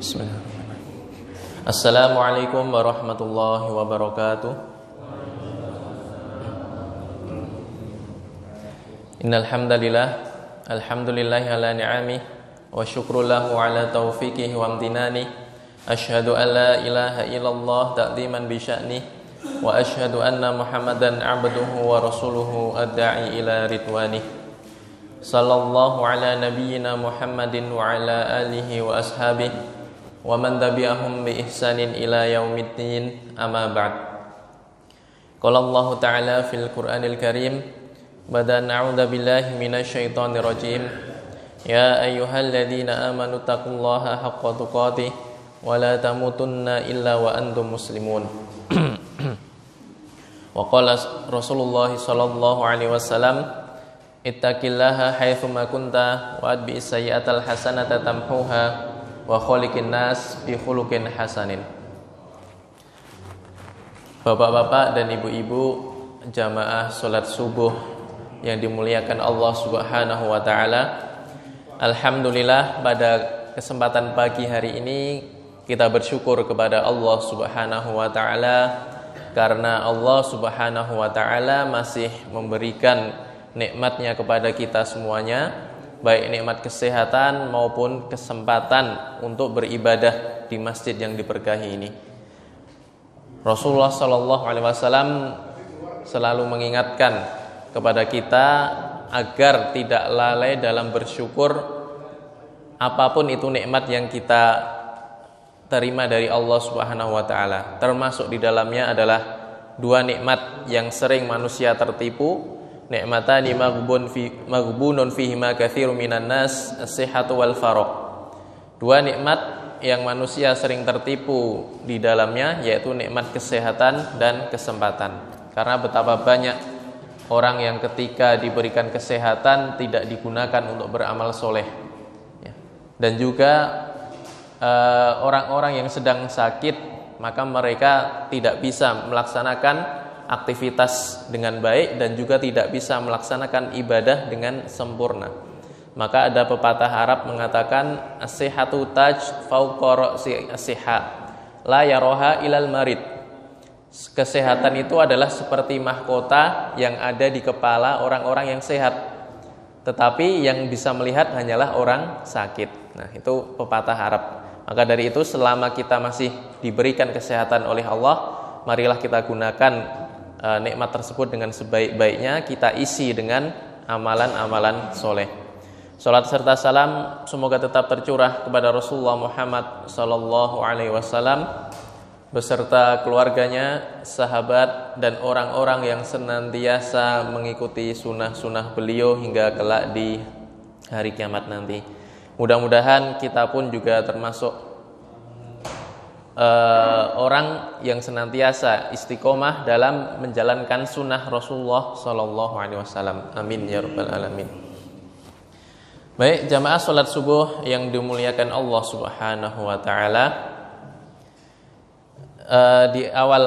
Bismillahirrahmanirrahim. Assalamualaikum warahmatullahi wabarakatuh. Innal hamdalillah, alhamdulillahi ala ni'amih wa syukru lahu ala taufiqihi wa amtinani. Asyhadu an la ilaha illallah ta'ziman bi sya'nih wa asyhadu anna Muhammadan 'abduhu wa rasuluhu ad-da'i ila ridwanih. Sallallahu ala nabiyyina Muhammadin wa ala alihi wa ashabihi wa man tabi'ahum bi ihsanin ila yaumiddin, amma ba'd. Qala Allah ta'ala fil Qur'anil Karim, bada na'udzu billahi minasyaitonir rajim. Ya ayyuhalladzina amanu taqullaha haqqa tuqatih wa la tamutunna illa wa antum muslimun. Wa qala Rasulullah sallallahu alaihi wasallam, ittaqillaha haitsu ma kunta wa adbi sayyi'atal hasanata tamhuha wa khaliqin nas bi khuluqin hasanin. Bapak-bapak dan ibu-ibu jamaah salat subuh yang dimuliakan Allah Subhanahu wa taala. Alhamdulillah, pada kesempatan pagi hari ini kita bersyukur kepada Allah Subhanahu wa taala karena Allah Subhanahu wa taala masih memberikan nikmatnya kepada kita semuanya, baik nikmat kesehatan maupun kesempatan untuk beribadah di masjid yang diberkahi ini. Rasulullah sallallahu alaihi wasallam selalu mengingatkan kepada kita agar tidak lalai dalam bersyukur apapun itu nikmat yang kita terima dari Allah Subhanahu wa taala. Termasuk di dalamnya adalah dua nikmat yang sering manusia tertipu. Ni'matani maghbunun fihima katsirun minan nas, as-sihhatu wal faragh. Dua nikmat yang manusia sering tertipu di dalamnya, yaitu nikmat kesehatan dan kesempatan. Karena betapa banyak orang yang ketika diberikan kesehatan tidak digunakan untuk beramal soleh, dan juga orang-orang yang sedang sakit, maka mereka tidak bisa melaksanakan aktivitas dengan baik dan juga tidak bisa melaksanakan ibadah dengan sempurna. Maka ada pepatah Arab mengatakan, as-sihhatu taj fawqa ra'si as-sihha la yaroha ilal marid. Kesehatan itu adalah seperti mahkota yang ada di kepala orang-orang yang sehat, tetapi yang bisa melihat hanyalah orang sakit. Nah, itu pepatah Arab. Maka dari itu, selama kita masih diberikan kesehatan oleh Allah, marilah kita gunakan nikmat tersebut dengan sebaik-baiknya, kita isi dengan amalan-amalan soleh. Salat serta salam semoga tetap tercurah kepada Rasulullah Muhammad sallallahu alaihi wasallam beserta keluarganya, sahabat, dan orang-orang yang senantiasa mengikuti sunnah-sunnah beliau hingga kelak di hari kiamat nanti. Mudah-mudahan kita pun juga termasuk orang yang senantiasa istiqomah dalam menjalankan sunnah Rasulullah sallallahu alaihi wasallam. Amin ya rabbal alamin. Baik, jamaah salat subuh yang dimuliakan Allah Subhanahu wa taala. Di awal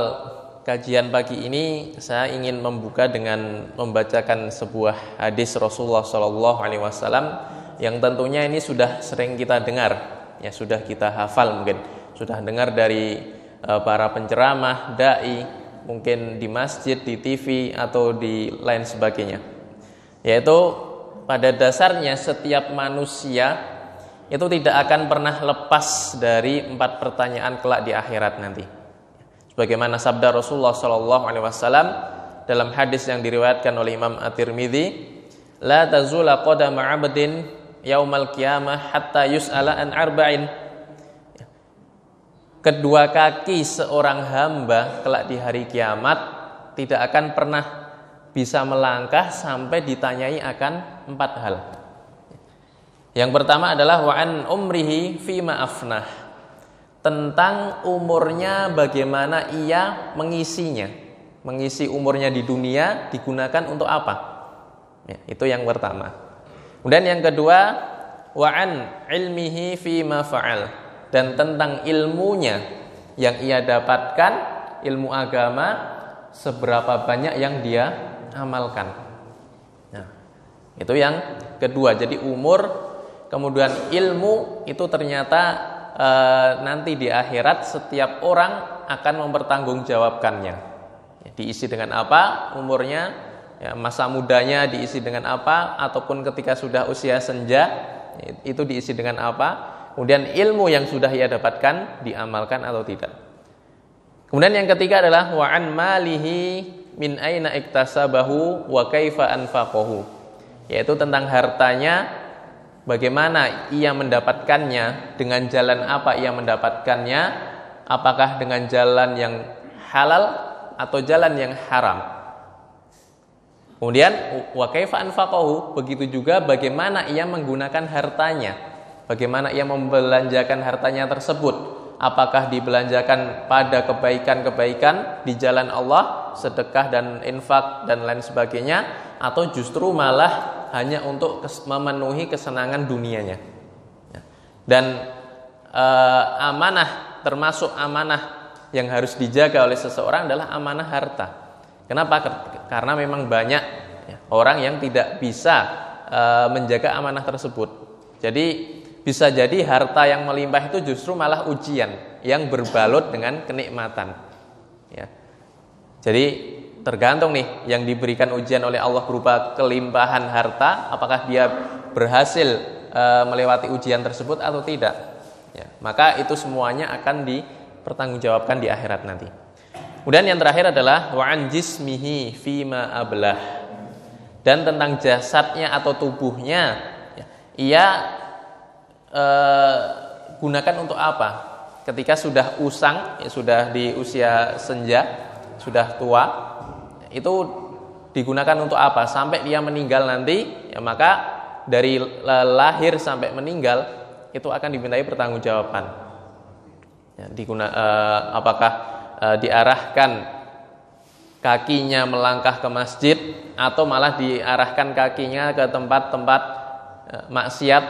kajian pagi ini saya ingin membuka dengan membacakan sebuah hadis Rasulullah sallallahu alaihi wasallam yang tentunya ini sudah sering kita dengar, ya sudah kita hafal, mungkin sudah dengar dari para penceramah, dai, mungkin di masjid, di TV, atau di lain sebagainya. Yaitu pada dasarnya setiap manusia itu tidak akan pernah lepas dari 4 pertanyaan kelak di akhirat nanti. Sebagaimana sabda Rasulullah SAW dalam hadis yang diriwayatkan oleh Imam At-Tirmidzi, la tazula qadama 'abdin yaumal qiyamah hatta yus'ala an arba'in. Kedua kaki seorang hamba kelak di hari kiamat tidak akan pernah bisa melangkah sampai ditanyai akan 4 hal. Yang pertama adalah wa an umrihi fima afnah, tentang umurnya bagaimana ia mengisinya, mengisi umurnya di dunia digunakan untuk apa. Ya, itu yang pertama. Kemudian yang kedua, wa an ilmihi fima fa'al, dan tentang ilmunya yang ia dapatkan, ilmu agama, seberapa banyak yang dia amalkan. Nah, itu yang kedua. Jadi umur, kemudian ilmu itu ternyata nanti di akhirat setiap orang akan mempertanggungjawabkannya. Diisi dengan apa umurnya, ya, masa mudanya diisi dengan apa, ataupun ketika sudah usia senja itu diisi dengan apa, kemudian ilmu yang sudah ia dapatkan diamalkan atau tidak. Kemudian yang ketiga adalah wa an malihi min aina iktasabahu wa kaifa anfaqahu, yaitu tentang hartanya, bagaimana ia mendapatkannya, dengan jalan apa ia mendapatkannya, apakah dengan jalan yang halal atau jalan yang haram. Kemudian wa kaifa anfaqahu, begitu juga bagaimana ia menggunakan hartanya, bagaimana ia membelanjakan hartanya tersebut, apakah dibelanjakan pada kebaikan-kebaikan di jalan Allah, sedekah dan infak dan lain sebagainya, atau justru malah hanya untuk memenuhi kesenangan dunianya. Dan amanah, termasuk amanah yang harus dijaga oleh seseorang adalah amanah harta. Kenapa? Karena memang banyak orang yang tidak bisa menjaga amanah tersebut. Jadi bisa jadi harta yang melimpah itu justru malah ujian yang berbalut dengan kenikmatan. Ya. Jadi tergantung nih yang diberikan ujian oleh Allah berupa kelimpahan harta, apakah dia berhasil melewati ujian tersebut atau tidak. Ya. Maka itu semuanya akan dipertanggungjawabkan di akhirat nanti. Kemudian yang terakhir adalah wa an jismihi fima ablah, dan tentang jasadnya atau tubuhnya, ya, ia gunakan untuk apa ketika sudah usang, ya, sudah di usia senja, sudah tua, itu digunakan untuk apa sampai dia meninggal nanti, ya, maka dari lahir sampai meninggal itu akan dimintai pertanggungjawaban, ya, apakah diarahkan kakinya melangkah ke masjid atau malah diarahkan kakinya ke tempat-tempat maksiat.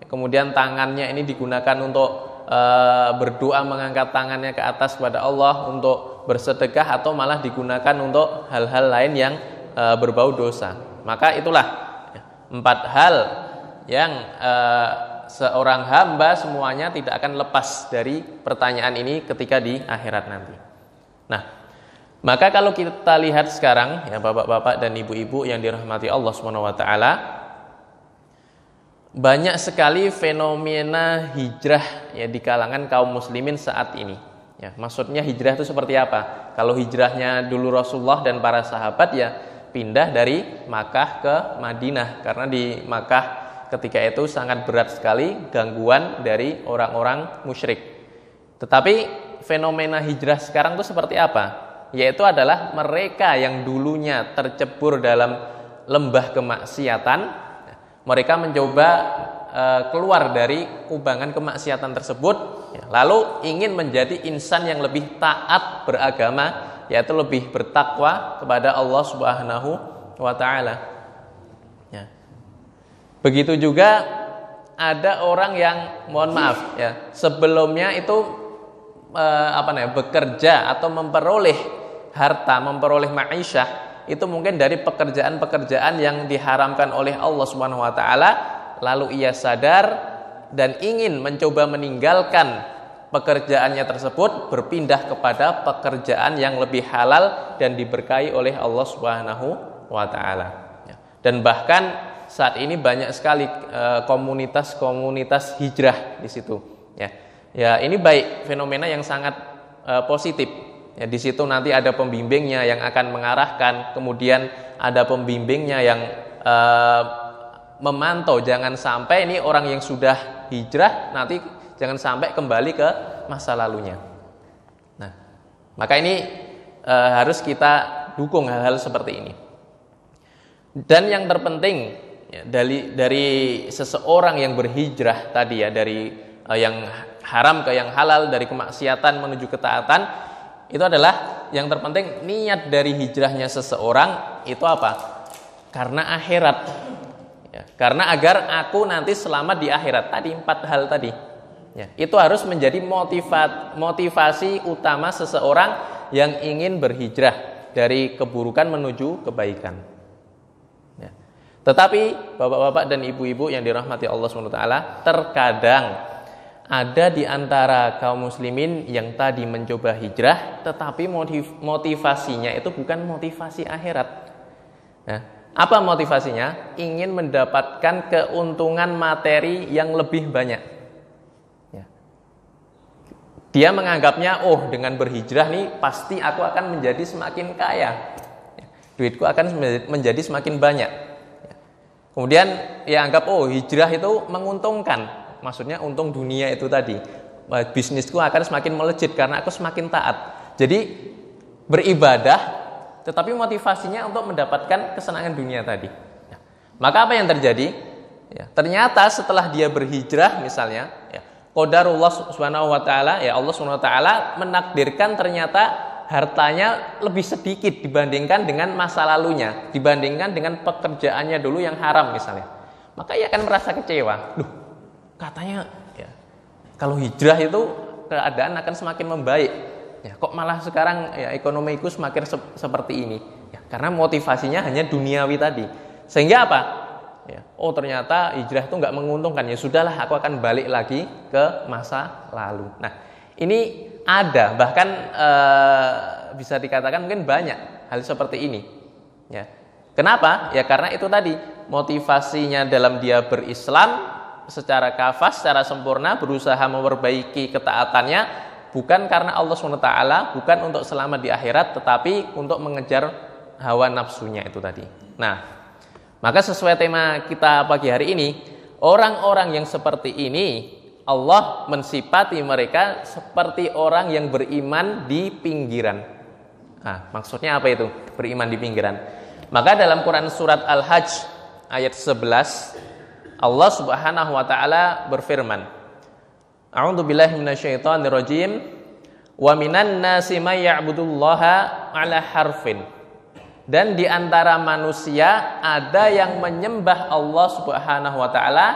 Kemudian tangannya ini digunakan untuk berdoa, mengangkat tangannya ke atas kepada Allah untuk bersedekah, atau malah digunakan untuk hal-hal lain yang berbau dosa. Maka itulah 4 hal yang seorang hamba semuanya tidak akan lepas dari pertanyaan ini ketika di akhirat nanti. Nah, maka kalau kita lihat sekarang, ya bapak-bapak dan ibu-ibu yang dirahmati Allah SWT, banyak sekali fenomena hijrah, ya, di kalangan kaum muslimin saat ini. Ya, maksudnya hijrah itu seperti apa? Kalau hijrahnya dulu Rasulullah dan para sahabat, ya pindah dari Makkah ke Madinah, karena di Makkah ketika itu sangat berat sekali gangguan dari orang-orang musyrik. Tetapi fenomena hijrah sekarang itu seperti apa? Yaitu adalah mereka yang dulunya tercebur dalam lembah kemaksiatan, mereka mencoba keluar dari kubangan kemaksiatan tersebut, ya, lalu ingin menjadi insan yang lebih taat beragama, yaitu lebih bertakwa kepada Allah Subhanahu wa taala. Ya. Begitu juga ada orang yang, mohon maaf, ya, sebelumnya itu bekerja atau memperoleh harta, memperoleh ma'isyah itu mungkin dari pekerjaan-pekerjaan yang diharamkan oleh Allah Subhanahu wa taala, lalu ia sadar dan ingin mencoba meninggalkan pekerjaannya tersebut, berpindah kepada pekerjaan yang lebih halal dan diberkahi oleh Allah Subhanahu wa taala. Dan bahkan saat ini banyak sekali komunitas-komunitas hijrah di situ. Ya, ini baik, fenomena yang sangat positif. Ya, di situ nanti ada pembimbingnya yang akan mengarahkan, kemudian ada pembimbingnya yang memantau jangan sampai ini orang yang sudah hijrah nanti jangan sampai kembali ke masa lalunya. Nah, maka ini harus kita dukung hal-hal seperti ini. Dan yang terpenting, ya, dari seseorang yang berhijrah tadi, ya, dari yang haram ke yang halal, dari kemaksiatan menuju ketaatan, itu adalah yang terpenting niat dari hijrahnya seseorang itu apa? Karena akhirat, ya, karena agar aku nanti selamat di akhirat. Tadi 4 hal tadi, ya, itu harus menjadi motivasi utama seseorang yang ingin berhijrah dari keburukan menuju kebaikan. Ya. Tetapi bapak-bapak dan ibu-ibu yang dirahmati Allah SWT, terkadang ada di antara kaum muslimin yang tadi mencoba hijrah, tetapi motivasinya itu bukan motivasi akhirat. Nah, apa motivasinya? Ingin mendapatkan keuntungan materi yang lebih banyak. Ya. Dia menganggapnya, dengan berhijrah nih pasti aku akan menjadi semakin kaya. Ya. Duitku akan menjadi semakin banyak. Ya. Kemudian ia anggap, hijrah itu menguntungkan. Maksudnya untung dunia itu tadi. Bisnisku akan semakin melejit karena aku semakin taat. Jadi beribadah, tetapi motivasinya untuk mendapatkan kesenangan dunia tadi. Ya. Maka apa yang terjadi? Ya, ternyata setelah dia berhijrah misalnya, qadarullah subhanahu wa ta'ala, Allah subhanahu wa ta'ala menakdirkan ternyata hartanya lebih sedikit dibandingkan dengan masa lalunya, dibandingkan dengan pekerjaannya dulu yang haram misalnya. Maka ia akan merasa kecewa. Katanya kalau hijrah itu keadaan akan semakin membaik. Kok malah sekarang ekonomiku semakin seperti ini? Karena motivasinya hanya duniawi tadi. Sehingga apa? Ternyata hijrah itu nggak menguntungkan. Ya sudahlah, aku akan balik lagi ke masa lalu. Nah, ini ada, bahkan bisa dikatakan mungkin banyak hal seperti ini. Kenapa? Karena itu tadi motivasinya dalam dia berislam secara kafah, secara sempurna, berusaha memperbaiki ketaatannya bukan karena Allah SWT, bukan untuk selamat di akhirat, tetapi untuk mengejar hawa nafsunya itu tadi. Nah, maka sesuai tema kita pagi hari ini, orang-orang yang seperti ini Allah mensifati mereka seperti orang yang beriman di pinggiran. Nah, maksudnya apa itu? Beriman di pinggiran. Maka dalam Quran surat Al-Hajj ayat 11 Allah Subhanahu wa taala berfirman, A'udzu billahi minasyaitonir rajim. Wa minan nasi may ya'budullaha 'ala harfin. Dan di antara manusia ada yang menyembah Allah Subhanahu wa taala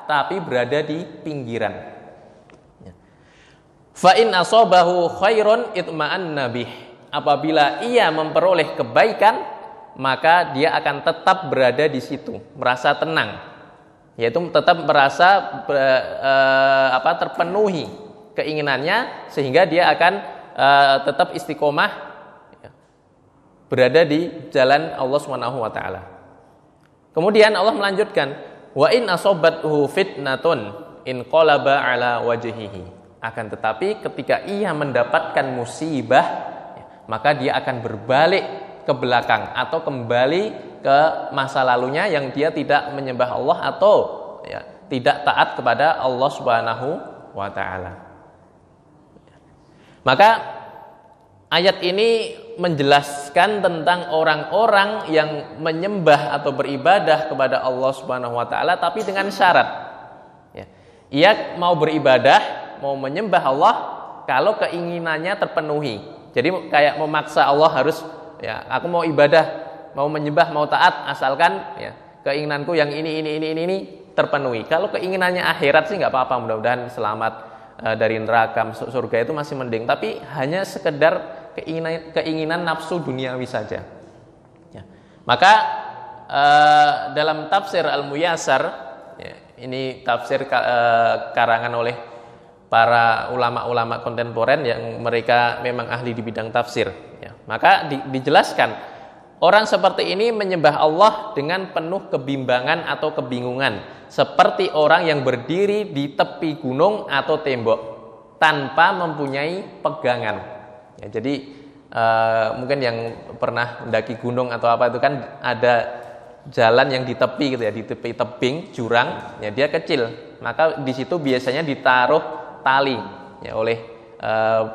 tapi berada di pinggiran. Fa in asabahu khairun itma'anna bih. Apabila ia memperoleh kebaikan, maka dia akan tetap berada di situ, merasa tenang. Yaitu tetap merasa terpenuhi keinginannya, sehingga dia akan tetap istiqomah berada di jalan Allah Subhanahu wa taala. Kemudian Allah melanjutkan, wa in asobathu fitnatun in qalaba ala wajhihi. Akan tetapi ketika ia mendapatkan musibah, maka dia akan berbalik ke belakang atau kembali ke masa lalunya yang dia tidak menyembah Allah atau tidak taat kepada Allah Subhanahu wa taala. Maka ayat ini menjelaskan tentang orang-orang yang menyembah atau beribadah kepada Allah Subhanahu wa taala tapi dengan syarat. Ia mau beribadah, mau menyembah Allah kalau keinginannya terpenuhi. Jadi kayak memaksa Allah harus aku mau ibadah, mau menyembah, mau taat, asalkan keinginanku yang ini terpenuhi. Kalau keinginannya akhirat sih nggak apa-apa, mudah-mudahan selamat dari neraka, masuk surga itu masih mending. Tapi hanya sekedar keinginan nafsu duniawi saja. Maka dalam tafsir Al-Muyassar, ini tafsir karangan oleh para ulama-ulama kontemporer yang mereka memang ahli di bidang tafsir. Maka dijelaskan, orang seperti ini menyembah Allah dengan penuh kebimbangan atau kebingungan, seperti orang yang berdiri di tepi gunung atau tembok tanpa mempunyai pegangan. Jadi mungkin yang pernah mendaki gunung atau apa itu kan ada jalan yang di tepi gitu di tepi tebing jurang, dia kecil. Maka di situ biasanya ditaruh tali oleh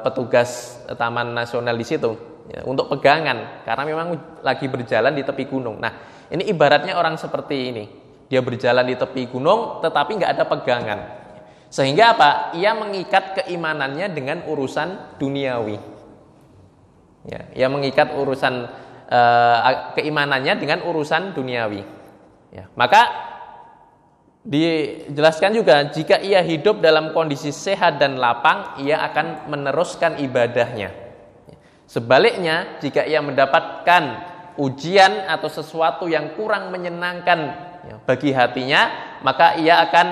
petugas Taman Nasional di situ. Untuk pegangan, karena memang lagi berjalan di tepi gunung. Nah, ini ibaratnya orang seperti ini. Dia berjalan di tepi gunung, tetapi nggak ada pegangan. Sehingga apa? Ia mengikat keimanannya dengan urusan duniawi. Ia mengikat urusan keimanannya dengan urusan duniawi. Maka dijelaskan juga, jika ia hidup dalam kondisi sehat dan lapang, ia akan meneruskan ibadahnya. Sebaliknya, jika ia mendapatkan ujian atau sesuatu yang kurang menyenangkan bagi hatinya, maka ia akan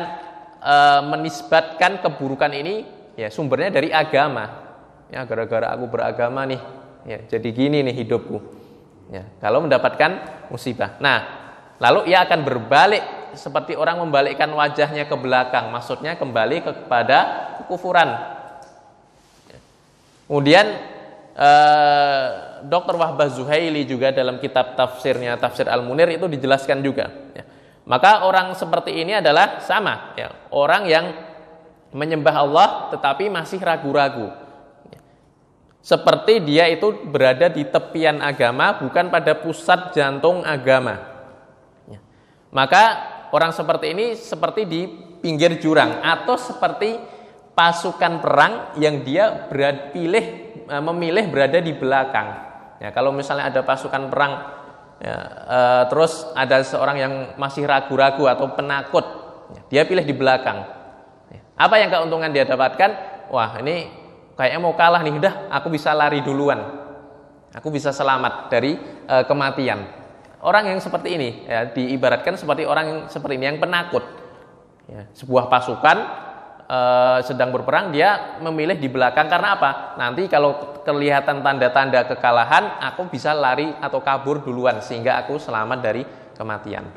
menisbatkan keburukan ini ya sumbernya dari agama. Ya, gara-gara aku beragama nih, ya jadi gini nih hidupku. Ya, kalau mendapatkan musibah. Nah, lalu ia akan berbalik seperti orang membalikkan wajahnya ke belakang, maksudnya kembali kepada kekufuran. Kemudian Dr. Wahbah Zuhaili juga dalam kitab tafsirnya Tafsir Al-Munir itu dijelaskan juga. Ya. Maka orang seperti ini adalah sama, ya, orang yang menyembah Allah tetapi masih ragu-ragu. Seperti dia itu berada di tepian agama, bukan pada pusat jantung agama. Ya. Maka orang seperti ini seperti di pinggir jurang atau seperti pasukan perang yang dia memilih berada di belakang. Ya, kalau misalnya ada pasukan perang, ya, terus ada seorang yang masih ragu-ragu atau penakut, ya, dia pilih di belakang. Ya. Apa yang keuntungan dia dapatkan? Wah, ini kayaknya mau kalah nih, udah aku bisa lari duluan, aku bisa selamat dari kematian. Orang yang seperti ini ya, diibaratkan seperti orang yang seperti ini yang penakut. Ya, sebuah pasukan sedang berperang, dia memilih di belakang karena apa? Nanti kalau kelihatan tanda-tanda kekalahan, aku bisa lari atau kabur duluan sehingga aku selamat dari kematian.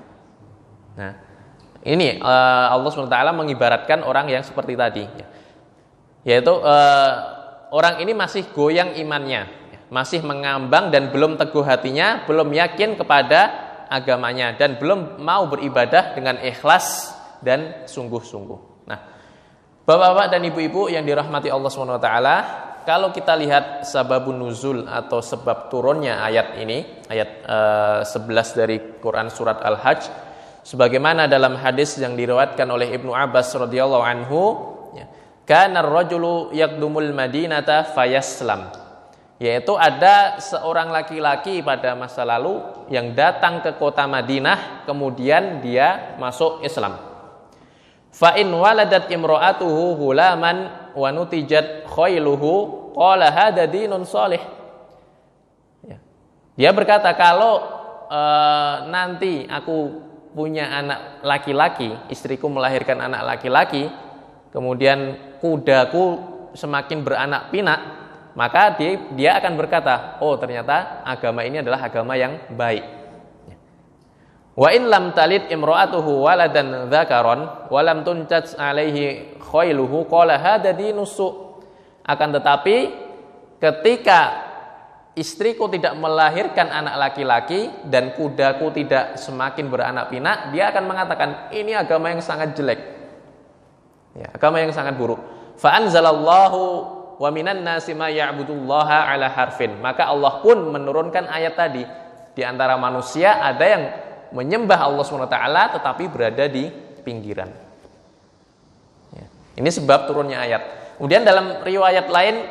Nah, ini Allah SWT mengibaratkan orang yang seperti tadi. Yaitu orang ini masih goyang imannya, masih mengambang dan belum teguh hatinya, belum yakin kepada agamanya dan belum mau beribadah dengan ikhlas dan sungguh-sungguh. Nah, Bapak-bapak dan ibu-ibu yang dirahmati Allah SWT, kalau kita lihat sababun nuzul atau sebab turunnya ayat ini, ayat 11 dari Quran surat Al-Hajj, sebagaimana dalam hadis yang diriwayatkan oleh Ibnu Abbas radhiyallahu anhu, kana ar-rajulu yaqdumul madinata fayaslam, yaitu ada seorang laki-laki pada masa lalu yang datang ke kota Madinah kemudian dia masuk Islam. Fa in waladat imra'atuhu hulaman wa nutijat khailuhu qala hadza dinun shalih. Dia berkata, kalau nanti aku punya anak laki-laki, istriku melahirkan anak laki-laki, kemudian kudaku semakin beranak pinak, maka dia akan berkata, oh ternyata agama ini adalah agama yang baik. Wa in lam talid imra'atuhu waladan dzakaron wa lam tunjat alaihi khailuhu qala hadza dinusu. Akan tetapi ketika istriku tidak melahirkan anak laki-laki dan kudaku tidak semakin beranak pinak, dia akan mengatakan ini agama yang sangat jelek. Ya, agama yang sangat buruk. Fa anzalallahu wa minan nasi ma ya'budullaha ala harfin. Maka Allah pun menurunkan ayat tadi. Di antara manusia ada yang menyembah Allah SWT tetapi berada di pinggiran. Ya, ini sebab turunnya ayat. Kemudian dalam riwayat lain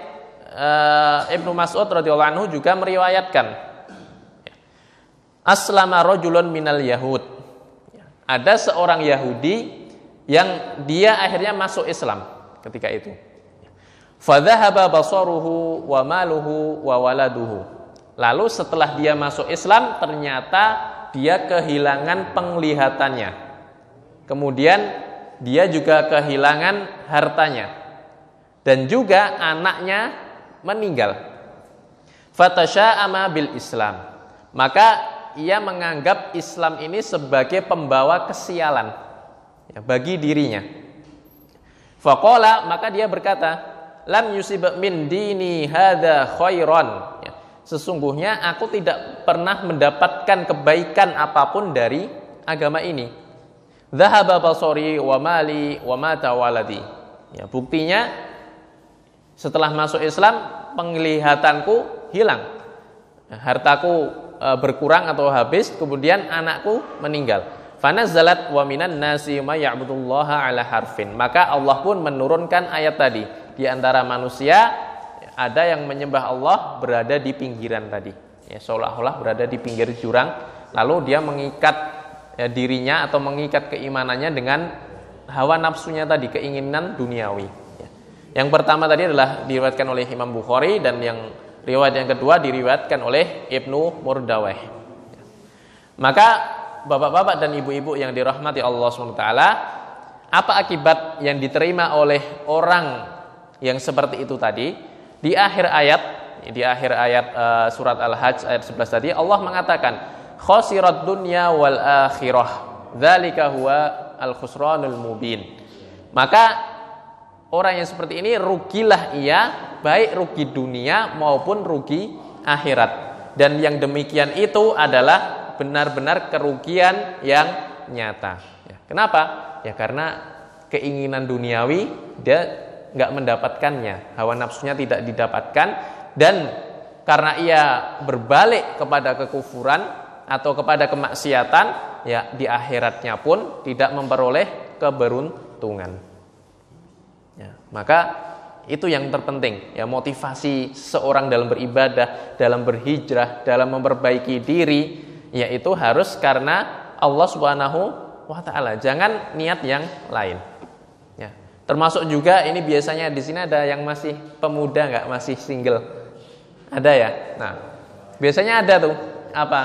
Ibnu Mas'ud radhiyallahu anhu juga meriwayatkan, aslama rajulun minal yahud. Ada seorang Yahudi yang dia akhirnya masuk Islam ketika itu. Fadhahaba basaruhu wa maluhu wa waladuhu. Lalu setelah dia masuk Islam ternyata dia kehilangan penglihatannya. Kemudian dia juga kehilangan hartanya. Dan juga anaknya meninggal. Fatasya'ama bil Islam. Maka ia menganggap Islam ini sebagai pembawa kesialan bagi dirinya. Faqala, maka dia berkata, lam yusib min dini hadza khairan. Sesungguhnya aku tidak pernah mendapatkan kebaikan apapun dari agama ini. Dhahaba basari wa mali wa mata waladi. Ya, buktinya setelah masuk Islam penglihatanku hilang. Hartaku berkurang atau habis, kemudian anakku meninggal. Fanazzalat wa minan nasi ma ya'budullaha ala harfin. Maka Allah pun menurunkan ayat tadi. Di antara manusia ada yang menyembah Allah berada di pinggiran tadi. Ya, seolah-olah berada di pinggir jurang, lalu dia mengikat dirinya atau mengikat keimanannya dengan hawa nafsunya tadi, keinginan duniawi. Ya. Yang pertama tadi adalah diriwayatkan oleh Imam Bukhari, dan yang riwayat yang kedua diriwayatkan oleh Ibnu Murdaweh. Ya. Maka bapak-bapak dan ibu-ibu yang dirahmati Allah SWT, apa akibat yang diterima oleh orang yang seperti itu tadi, di akhir ayat surat Al-Hajj ayat 11 tadi Allah mengatakan khasirat dunya wal akhirah dzalika huwa al-khusranul mubin. Maka orang yang seperti ini rugilah ia, baik rugi dunia maupun rugi akhirat. Dan yang demikian itu adalah benar-benar kerugian yang nyata. Ya, kenapa? Ya karena keinginan duniawi dia nggak mendapatkannya, hawa nafsunya tidak didapatkan, dan karena ia berbalik kepada kekufuran atau kepada kemaksiatan, ya di akhiratnya pun tidak memperoleh keberuntungan. Ya, maka itu yang terpenting, ya motivasi seorang dalam beribadah, dalam berhijrah, dalam memperbaiki diri, yaitu harus karena Allah Subhanahu wa taala, jangan niat yang lain. Ya. Termasuk juga ini biasanya di sini ada yang masih pemuda nggak, masih single. Ada ya? Nah, biasanya ada tuh apa?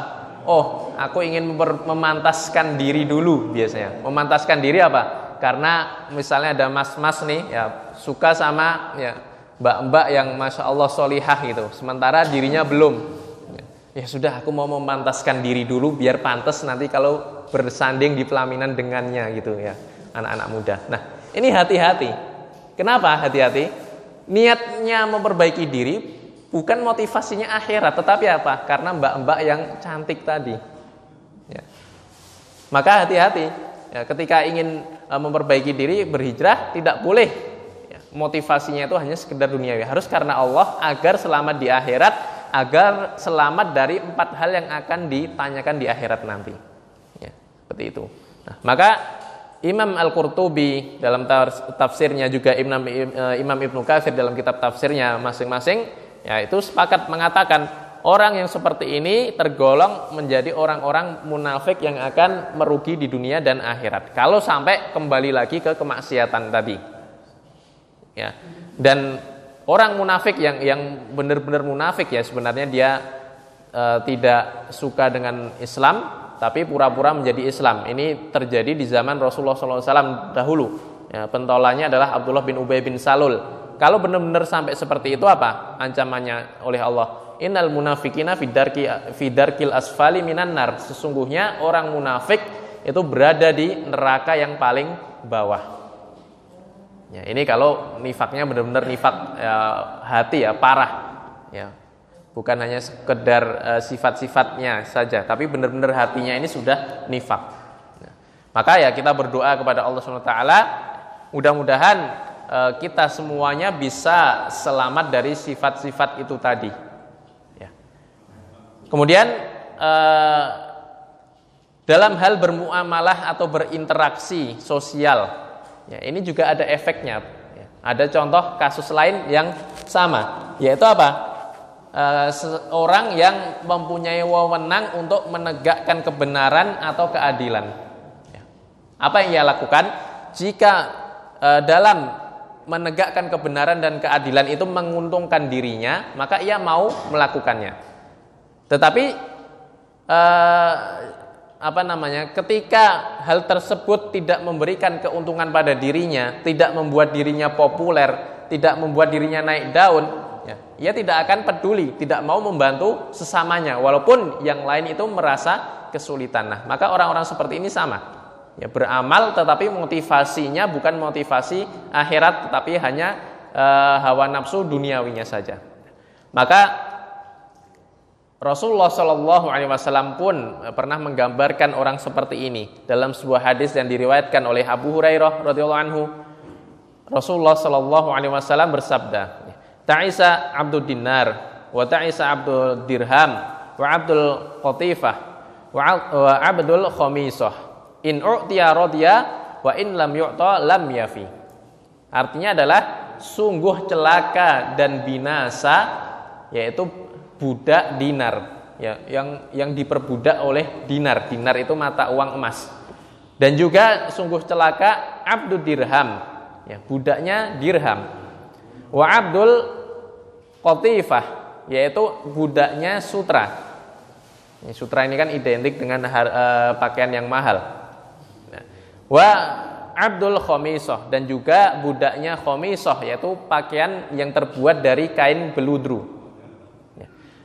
Oh, aku ingin memantaskan diri dulu biasanya. Memantaskan diri apa? Karena misalnya ada mas-mas nih ya suka sama ya mbak-mbak yang masya Allah solihah gitu, sementara dirinya belum. Ya sudah, aku mau memantaskan diri dulu biar pantas nanti kalau bersanding di pelaminan dengannya gitu ya, anak-anak muda. Nah ini hati-hati. Kenapa hati-hati? Niatnya memperbaiki diri bukan motivasinya akhirat, tetapi apa? Karena mbak-mbak yang cantik tadi. Ya. Maka hati-hati. Ya, ketika ingin memperbaiki diri, berhijrah, tidak boleh ya, motivasinya itu hanya sekedar duniawi. Harus karena Allah, agar selamat di akhirat, agar selamat dari 4 hal yang akan ditanyakan di akhirat nanti. Ya, seperti itu. Nah, maka Imam Al-Qurtubi dalam tafsirnya, juga Imam Ibnu Katsir dalam kitab tafsirnya masing-masing, ya itu sepakat mengatakan orang yang seperti ini tergolong menjadi orang-orang munafik yang akan merugi di dunia dan akhirat kalau sampai kembali lagi ke kemaksiatan tadi. Ya. Dan orang munafik yang benar-benar munafik ya sebenarnya dia tidak suka dengan Islam tapi pura-pura menjadi Islam. Ini terjadi di zaman Rasulullah SAW dahulu. Ya, pentolannya adalah Abdullah bin Ubay bin Salul. Kalau benar-benar sampai seperti itu apa ancamannya oleh Allah? Innal munafikina fidarkil asfali minan nar. Sesungguhnya orang munafik itu berada di neraka yang paling bawah. Ya, ini kalau nifaknya benar-benar nifak hati ya, parah. Ya. Bukan hanya sekedar sifat-sifatnya saja, tapi benar-benar hatinya ini sudah nifak. Ya. Maka ya kita berdoa kepada Allah SWT, mudah-mudahan kita semuanya bisa selamat dari sifat-sifat itu tadi. Kemudian dalam hal bermuamalah atau berinteraksi sosial, ya, ini juga ada efeknya. Ya. Ada contoh kasus lain yang sama, yaitu apa? Seorang yang mempunyai wewenang untuk menegakkan kebenaran atau keadilan. Ya. Apa yang ia lakukan? Jika dalam menegakkan kebenaran dan keadilan itu menguntungkan dirinya, maka ia mau melakukannya. Tetapi ketika hal tersebut tidak memberikan keuntungan pada dirinya, tidak membuat dirinya populer, tidak membuat dirinya naik daun, ya, ia tidak akan peduli, tidak mau membantu sesamanya, walaupun yang lain itu merasa kesulitan. Nah, maka orang-orang seperti ini sama, ya, beramal tetapi motivasinya bukan motivasi akhirat, tetapi hanya hawa nafsu duniawinya saja. Maka Rasulullah SAW pun pernah menggambarkan orang seperti ini dalam sebuah hadis yang diriwayatkan oleh Abu Hurairah radhiyallahu anhu. Rasulullah SAW bersabda, "Ta'isa Abdul Dinar, wa ta'isa Abdul Dirham, wa Abdul Qatifah, wa Abdul Khamisah. In u'tiya radiya, wa in lam yu'ta lam yafi." Artinya adalah sungguh celaka dan binasa, yaitu budak dinar, ya, yang diperbudak oleh dinar. Dinar itu mata uang emas. Dan juga sungguh celaka Abdul Dirham, ya, budaknya dirham. Wa Abdul Qatifah, yaitu budaknya sutra. Sutra ini kan identik dengan pakaian yang mahal. Wa abdul khamisah, dan juga budaknya khamisah, yaitu pakaian yang terbuat dari kain beludru.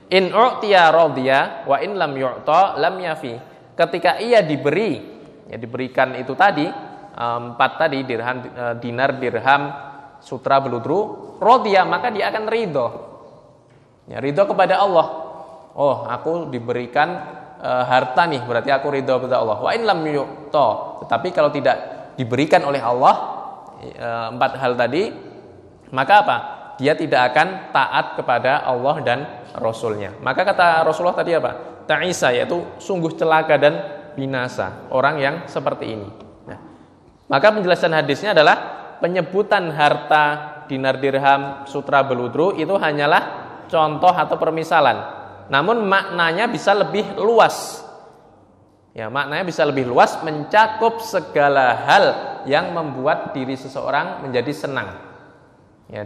In u'tiya radiya wa in lam yu'ta lam yafi. Ketika ia diberi, ya diberikan itu tadi, 4 tadi, dirham, dinar, dirham, sutra, beludru, radiya, maka dia akan ridho. Ya, ridho kepada Allah. Oh, aku diberikan harta nih, berarti aku ridho kepada Allah. Wa in lam yu'ta, tetapi kalau tidak diberikan oleh Allah 4 hal tadi, maka apa? Dia tidak akan taat kepada Allah dan Rasulnya. Maka kata Rasulullah tadi apa? Ta'isa, yaitu sungguh celaka dan binasa orang yang seperti ini. Nah, maka penjelasan hadisnya adalah penyebutan harta, dinar, dirham, sutra, beludru itu hanyalah contoh atau permisalan. Namun maknanya bisa lebih luas. Ya, maknanya bisa lebih luas, mencakup segala hal yang membuat diri seseorang menjadi senang. Ya,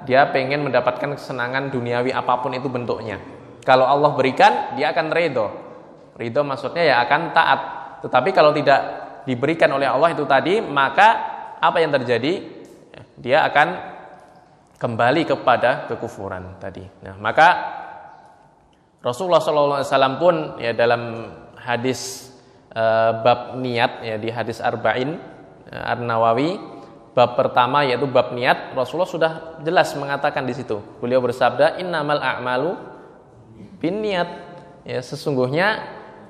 dia pengen mendapatkan kesenangan duniawi apapun itu bentuknya. Kalau Allah berikan, dia akan ridho. Ridho maksudnya ya akan taat. Tetapi kalau tidak diberikan oleh Allah itu tadi, maka apa yang terjadi? Dia akan kembali kepada kekufuran tadi. Nah, maka Rasulullah SAW pun ya dalam hadis bab niat, ya di hadis Arba'in An-Nawawi, bab pertama yaitu bab niat, Rasulullah sudah jelas mengatakan di situ. Beliau bersabda, innamal a'malu binniyat. Ya, sesungguhnya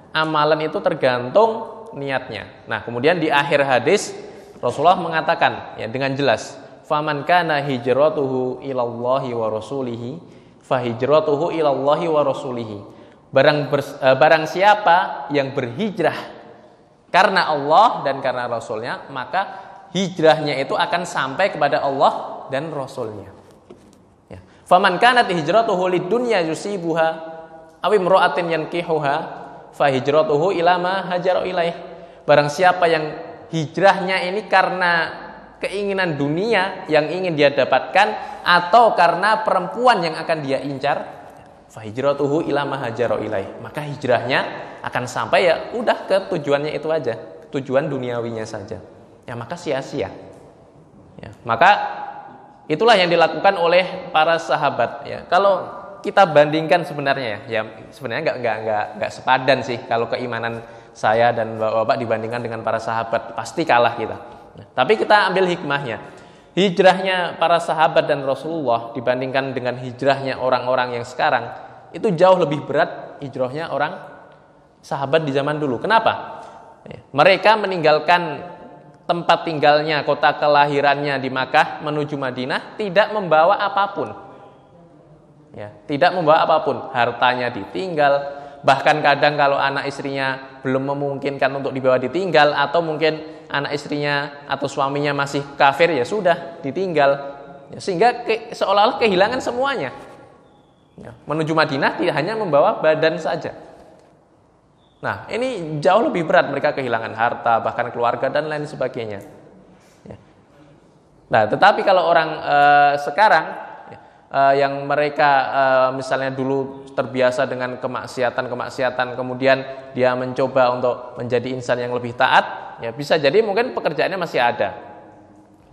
amalan itu tergantung niatnya. Nah, kemudian di akhir hadis Rasulullah mengatakan ya dengan jelas, faman kana hijratuhu ilallahi wa rasulihi fahijratuhu ilallahi wa rasulihi. Barang siapa yang berhijrah karena Allah dan karena Rasulnya, maka hijrahnya itu akan sampai kepada Allah dan Rasulnya. Ya. Faman kanat hijratuhu lidunya yusibuha aw imra'atin yankihuha fahijratuhu ila ma hajara ilaih. Barang siapa yang hijrahnya ini karena keinginan dunia yang ingin dia dapatkan atau karena perempuan yang akan dia incar, fa hijratuhu ila ma hajara ilaih, maka hijrahnya akan sampai ya udah ke tujuannya itu aja, tujuan duniawinya saja. Ya maka sia-sia. Ya, maka itulah yang dilakukan oleh para sahabat ya. Kalau kita bandingkan sebenarnya ya sebenarnya enggak sepadan sih kalau keimanan saya dan Bapak dibandingkan dengan para sahabat, pasti kalah kita. Tapi kita ambil hikmahnya. Hijrahnya para sahabat dan Rasulullah dibandingkan dengan hijrahnya orang-orang yang sekarang, itu jauh lebih berat hijrahnya orang sahabat di zaman dulu. Kenapa? Mereka meninggalkan tempat tinggalnya, kota kelahirannya di Makkah menuju Madinah tidak membawa apapun. Ya, tidak membawa apapun. Hartanya ditinggal. Bahkan kadang kalau anak istrinya belum memungkinkan untuk dibawa ditinggal, atau mungkin anak istrinya atau suaminya masih kafir, ya sudah ditinggal ya, sehingga seolah-olah kehilangan semuanya ya, menuju Madinah tidak hanya membawa badan saja. Nah ini jauh lebih berat, mereka kehilangan harta, bahkan keluarga dan lain sebagainya ya. Nah tetapi kalau orang sekarang yang mereka misalnya dulu terbiasa dengan kemaksiatan, kemudian dia mencoba untuk menjadi insan yang lebih taat, ya bisa jadi mungkin pekerjaannya masih ada.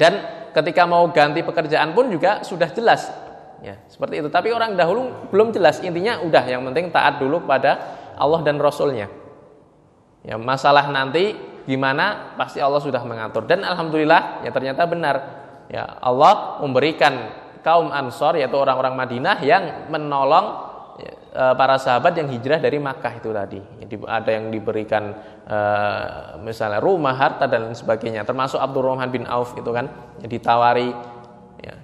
Dan ketika mau ganti pekerjaan pun juga sudah jelas. Ya, seperti itu. Tapi orang dahulu belum jelas. Intinya udah yang penting taat dulu kepada Allah dan Rasulnya. Ya, masalah nanti gimana pasti Allah sudah mengatur. Dan alhamdulillah ya ternyata benar. Ya, Allah memberikan kaum Ansor yaitu orang-orang Madinah yang menolong para sahabat yang hijrah dari Makkah itu tadi. Ada yang diberikan misalnya rumah, harta dan lain sebagainya. Termasuk Abdurrahman bin Auf itu kan ditawari ya,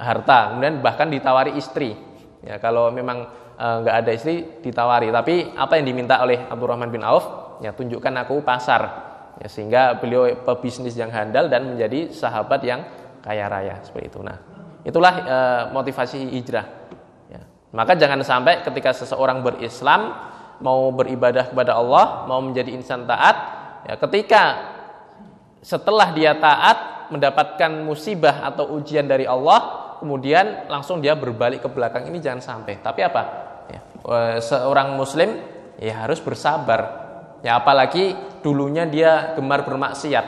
harta, kemudian bahkan ditawari istri. Ya, kalau memang nggak ada istri ditawari. Tapi apa yang diminta oleh Abdurrahman bin Auf? Ya tunjukkan aku pasar. Ya, sehingga beliau pebisnis yang handal dan menjadi sahabat yang kaya raya seperti itu. Nah, itulah motivasi hijrah. Ya. Maka jangan sampai ketika seseorang berislam, mau beribadah kepada Allah, mau menjadi insan taat, ya, ketika setelah dia taat mendapatkan musibah atau ujian dari Allah, kemudian langsung dia berbalik ke belakang, ini jangan sampai. Tapi apa? Ya, seorang muslim ya harus bersabar. Ya apalagi dulunya dia gemar bermaksiat.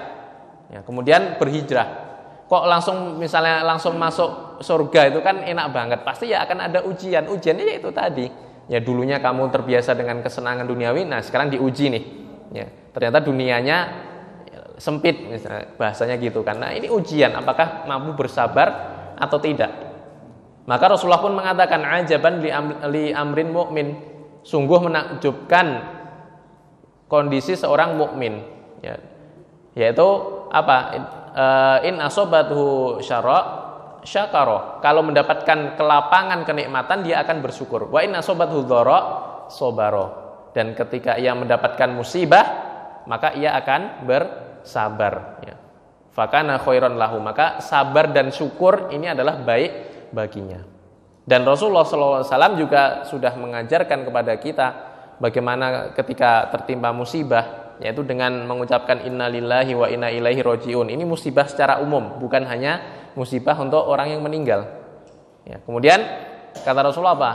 Ya, kemudian berhijrah. Kok misalnya langsung masuk surga itu kan enak banget. Pasti ya akan ada ujian. Ujiannya ya itu tadi. Ya dulunya kamu terbiasa dengan kesenangan duniawi, nah sekarang diuji nih. Ya, ternyata dunianya sempit misalnya bahasanya gitu kan. Nah, ini ujian apakah mampu bersabar atau tidak. Maka Rasulullah pun mengatakan ajaban li amrin mukmin. Sungguh menakjubkan kondisi seorang mukmin. Ya. Yaitu apa? In asobathu syakara. Kalau mendapatkan kelapangan kenikmatan dia akan bersyukur. Wa in asobathu dhara sabara. Dan ketika ia mendapatkan musibah maka ia akan bersabar ya. Fakana khairan lahu, maka sabar dan syukur ini adalah baik baginya. Dan Rasulullah SAW juga sudah mengajarkan kepada kita bagaimana ketika tertimpa musibah, yaitu dengan mengucapkan innalillahi wa inna ilaihi rajiun. Ini musibah secara umum, bukan hanya musibah untuk orang yang meninggal. Ya, kemudian kata Rasulullah apa?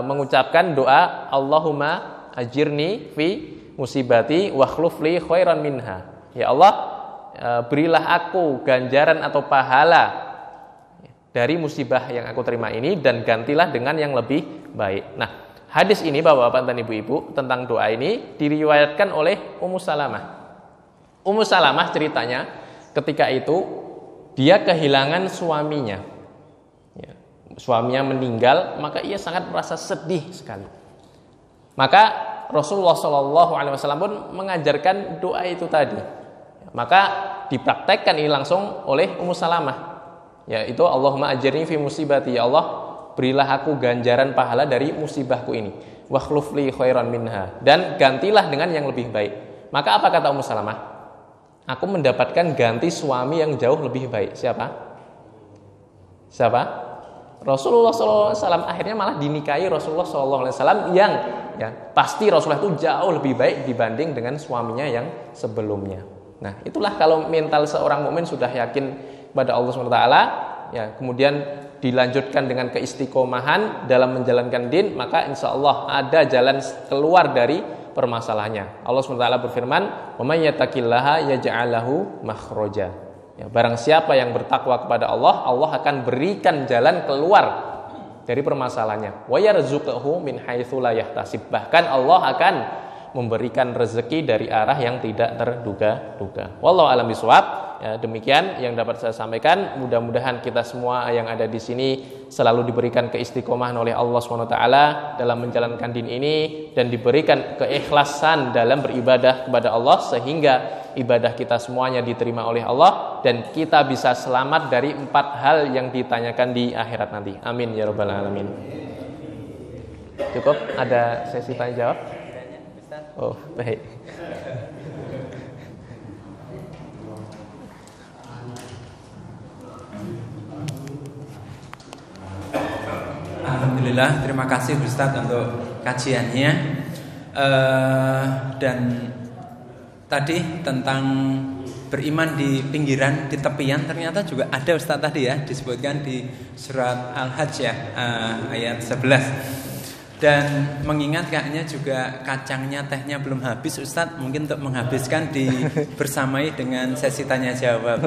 Mengucapkan doa Allahumma ajirni fi musibati wa khlufli khairan minha. Ya Allah, berilah aku ganjaran atau pahala dari musibah yang aku terima ini dan gantilah dengan yang lebih baik. Nah, hadis ini Bapak-bapak dan Ibu-ibu tentang doa ini diriwayatkan oleh Ummu Salamah. Ummu Salamah ceritanya ketika itu dia kehilangan suaminya. Ya, suaminya meninggal, maka ia sangat merasa sedih sekali. Maka Rasulullah SAW pun mengajarkan doa itu tadi. Maka dipraktekkan ini langsung oleh Ummu Salamah. Yaitu Allahumma ajirni fi musibati, ya Allah berilah aku ganjaran pahala dari musibahku ini. Wa khlufli khairan minha, dan gantilah dengan yang lebih baik. Maka apa kata Ummu Salamah? Aku mendapatkan ganti suami yang jauh lebih baik. Siapa? Rasulullah SAW. Akhirnya malah dinikahi Rasulullah SAW yang ya, pasti Rasulullah itu jauh lebih baik dibanding dengan suaminya yang sebelumnya. Nah, itulah kalau mental seorang mukmin sudah yakin kepada Allah SWT, ya, kemudian dilanjutkan dengan keistiqomahan dalam menjalankan din, maka insya Allah ada jalan keluar dari permasalahannya. Allah SWT berfirman, "Wa may yattaqillaha yaj'al lahu makhraja." Ya, barang siapa yang bertakwa kepada Allah, Allah akan berikan jalan keluar dari permasalahannya. Wa yarzuqhu min haitsu la yahtasib. Bahkan Allah akan memberikan rezeki dari arah yang tidak terduga-duga. Wallahu a'lam bishawab. Ya, demikian yang dapat saya sampaikan. Mudah-mudahan kita semua yang ada di sini selalu diberikan keistiqomahan oleh Allah SWT dalam menjalankan din ini dan diberikan keikhlasan dalam beribadah kepada Allah sehingga ibadah kita semuanya diterima oleh Allah dan kita bisa selamat dari 4 hal yang ditanyakan di akhirat nanti. Amin ya rabbal alamin. Cukup ada sesi tanya jawab? Oh, baik. Alhamdulillah, terima kasih Ustadz untuk kajiannya. Dan tadi tentang beriman di pinggiran, di tepian, ternyata juga ada Ustadz tadi ya, disebutkan di surat Al-Hajj ya, ayat 11. Dan mengingat kayaknya juga kacangnya, tehnya belum habis Ustadz, mungkin untuk menghabiskan bersamai dengan sesi tanya jawab.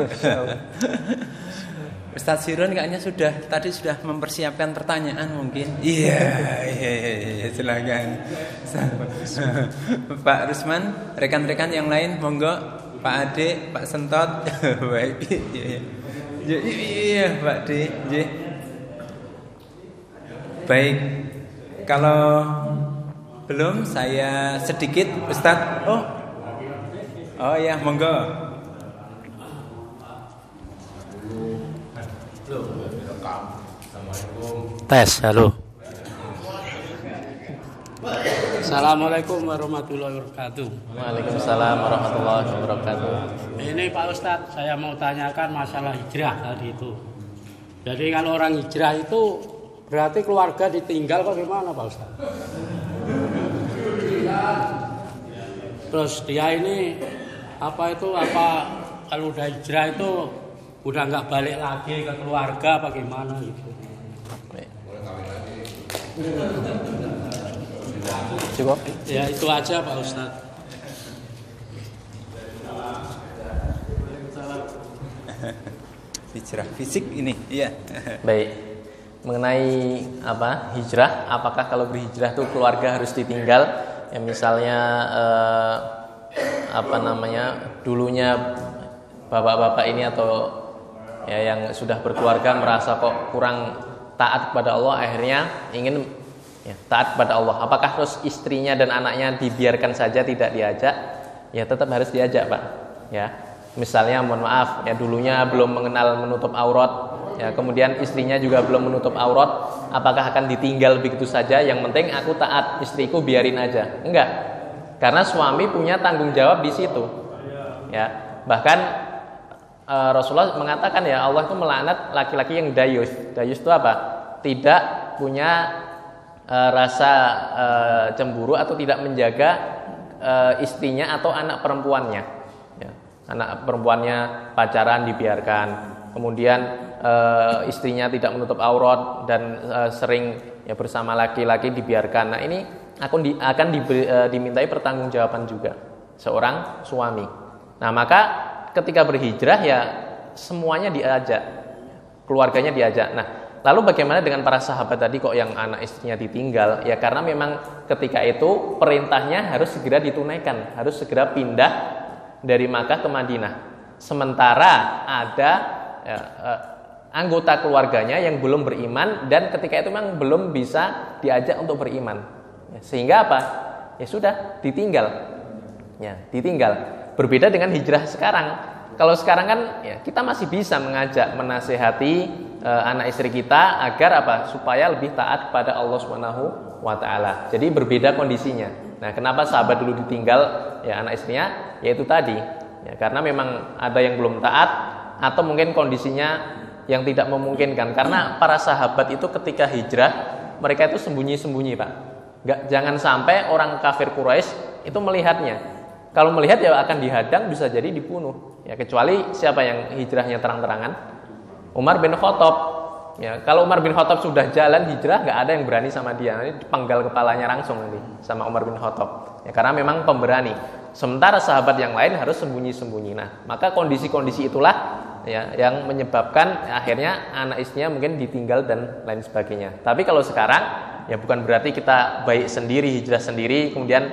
Ustadz Sirun kayaknya tadi sudah mempersiapkan pertanyaan mungkin. Iya, silakan. Pak Rusman, rekan-rekan yang lain monggo, Pak Ade, Pak Sentot. Baik. Iya, Pak Ade. Baik. Kalau belum saya sedikit Ustadz. Oh ya, monggo. Tes, halo. Assalamualaikum warahmatullahi wabarakatuh. Waalaikumsalam warahmatullahi wabarakatuh. Ini Pak Ustadz, saya mau tanyakan masalah hijrah tadi itu. Jadi kalau orang hijrah itu berarti keluarga ditinggal kok gimana Pak Ustadz? Terus dia ini apa kalau udah hijrah itu udah nggak balik lagi ke keluarga apa gimana gitu? Cukup? Ya itu aja Pak Ustadz. hijrah fisik ini. Iya. Baik. Mengenai apa? Hijrah, apakah kalau berhijrah tuh keluarga harus ditinggal? Ya misalnya dulunya bapak-bapak ini atau ya yang sudah berkeluarga merasa kok kurang taat kepada Allah, akhirnya ingin ya, taat kepada Allah. Apakah terus istrinya dan anaknya dibiarkan saja tidak diajak? Ya tetap harus diajak, Pak. Ya. Misalnya mohon maaf ya dulunya belum mengenal menutup aurat, ya kemudian istrinya juga belum menutup aurat, apakah akan ditinggal begitu saja? Yang penting aku taat, istriku biarin aja? Enggak. Karena suami punya tanggung jawab di situ. Ya. Bahkan Rasulullah mengatakan ya Allah itu melaknat laki-laki yang dayus. Dayus itu apa? Tidak punya rasa cemburu atau tidak menjaga istrinya atau anak perempuannya. Ya. Anak perempuannya pacaran dibiarkan, kemudian istrinya tidak menutup aurat dan sering ya bersama laki-laki dibiarkan. Nah ini akan dimintai pertanggungjawaban juga seorang suami. Nah maka ketika berhijrah ya semuanya diajak, keluarganya diajak. Nah lalu bagaimana dengan para sahabat tadi kok yang anak istrinya ditinggal? Ya karena memang ketika itu perintahnya harus segera ditunaikan, harus segera pindah dari Makkah ke Madinah. Sementara ada anggota keluarganya yang belum beriman dan ketika itu memang belum bisa diajak untuk beriman. Ya, sehingga apa? Ya sudah ditinggal. Ya, ditinggal. Berbeda dengan hijrah sekarang. Kalau sekarang kan ya kita masih bisa mengajak, menasehati anak istri kita agar apa? Supaya lebih taat kepada Allah Subhanahu wa taala. Jadi berbeda kondisinya. Nah, kenapa sahabat dulu ditinggal ya anak istrinya? Yaitu tadi, ya karena memang ada yang belum taat atau mungkin kondisinya yang tidak memungkinkan. Karena para sahabat itu ketika hijrah mereka itu sembunyi-sembunyi, Pak. Jangan sampai orang kafir Quraisy itu melihatnya. Kalau melihat ya akan dihadang, bisa jadi dibunuh. Ya kecuali siapa yang hijrahnya terang-terangan? Umar bin Khattab. Ya, kalau Umar bin Khattab sudah jalan hijrah, nggak ada yang berani sama dia. Nanti dipenggal kepalanya langsung nanti sama Umar bin Khattab. Ya, karena memang pemberani. Sementara sahabat yang lain harus sembunyi-sembunyi. Nah, maka kondisi-kondisi itulah ya yang menyebabkan akhirnya anak istrinya mungkin ditinggal dan lain sebagainya. Tapi kalau sekarang ya bukan berarti kita baik sendiri, hijrah sendiri, kemudian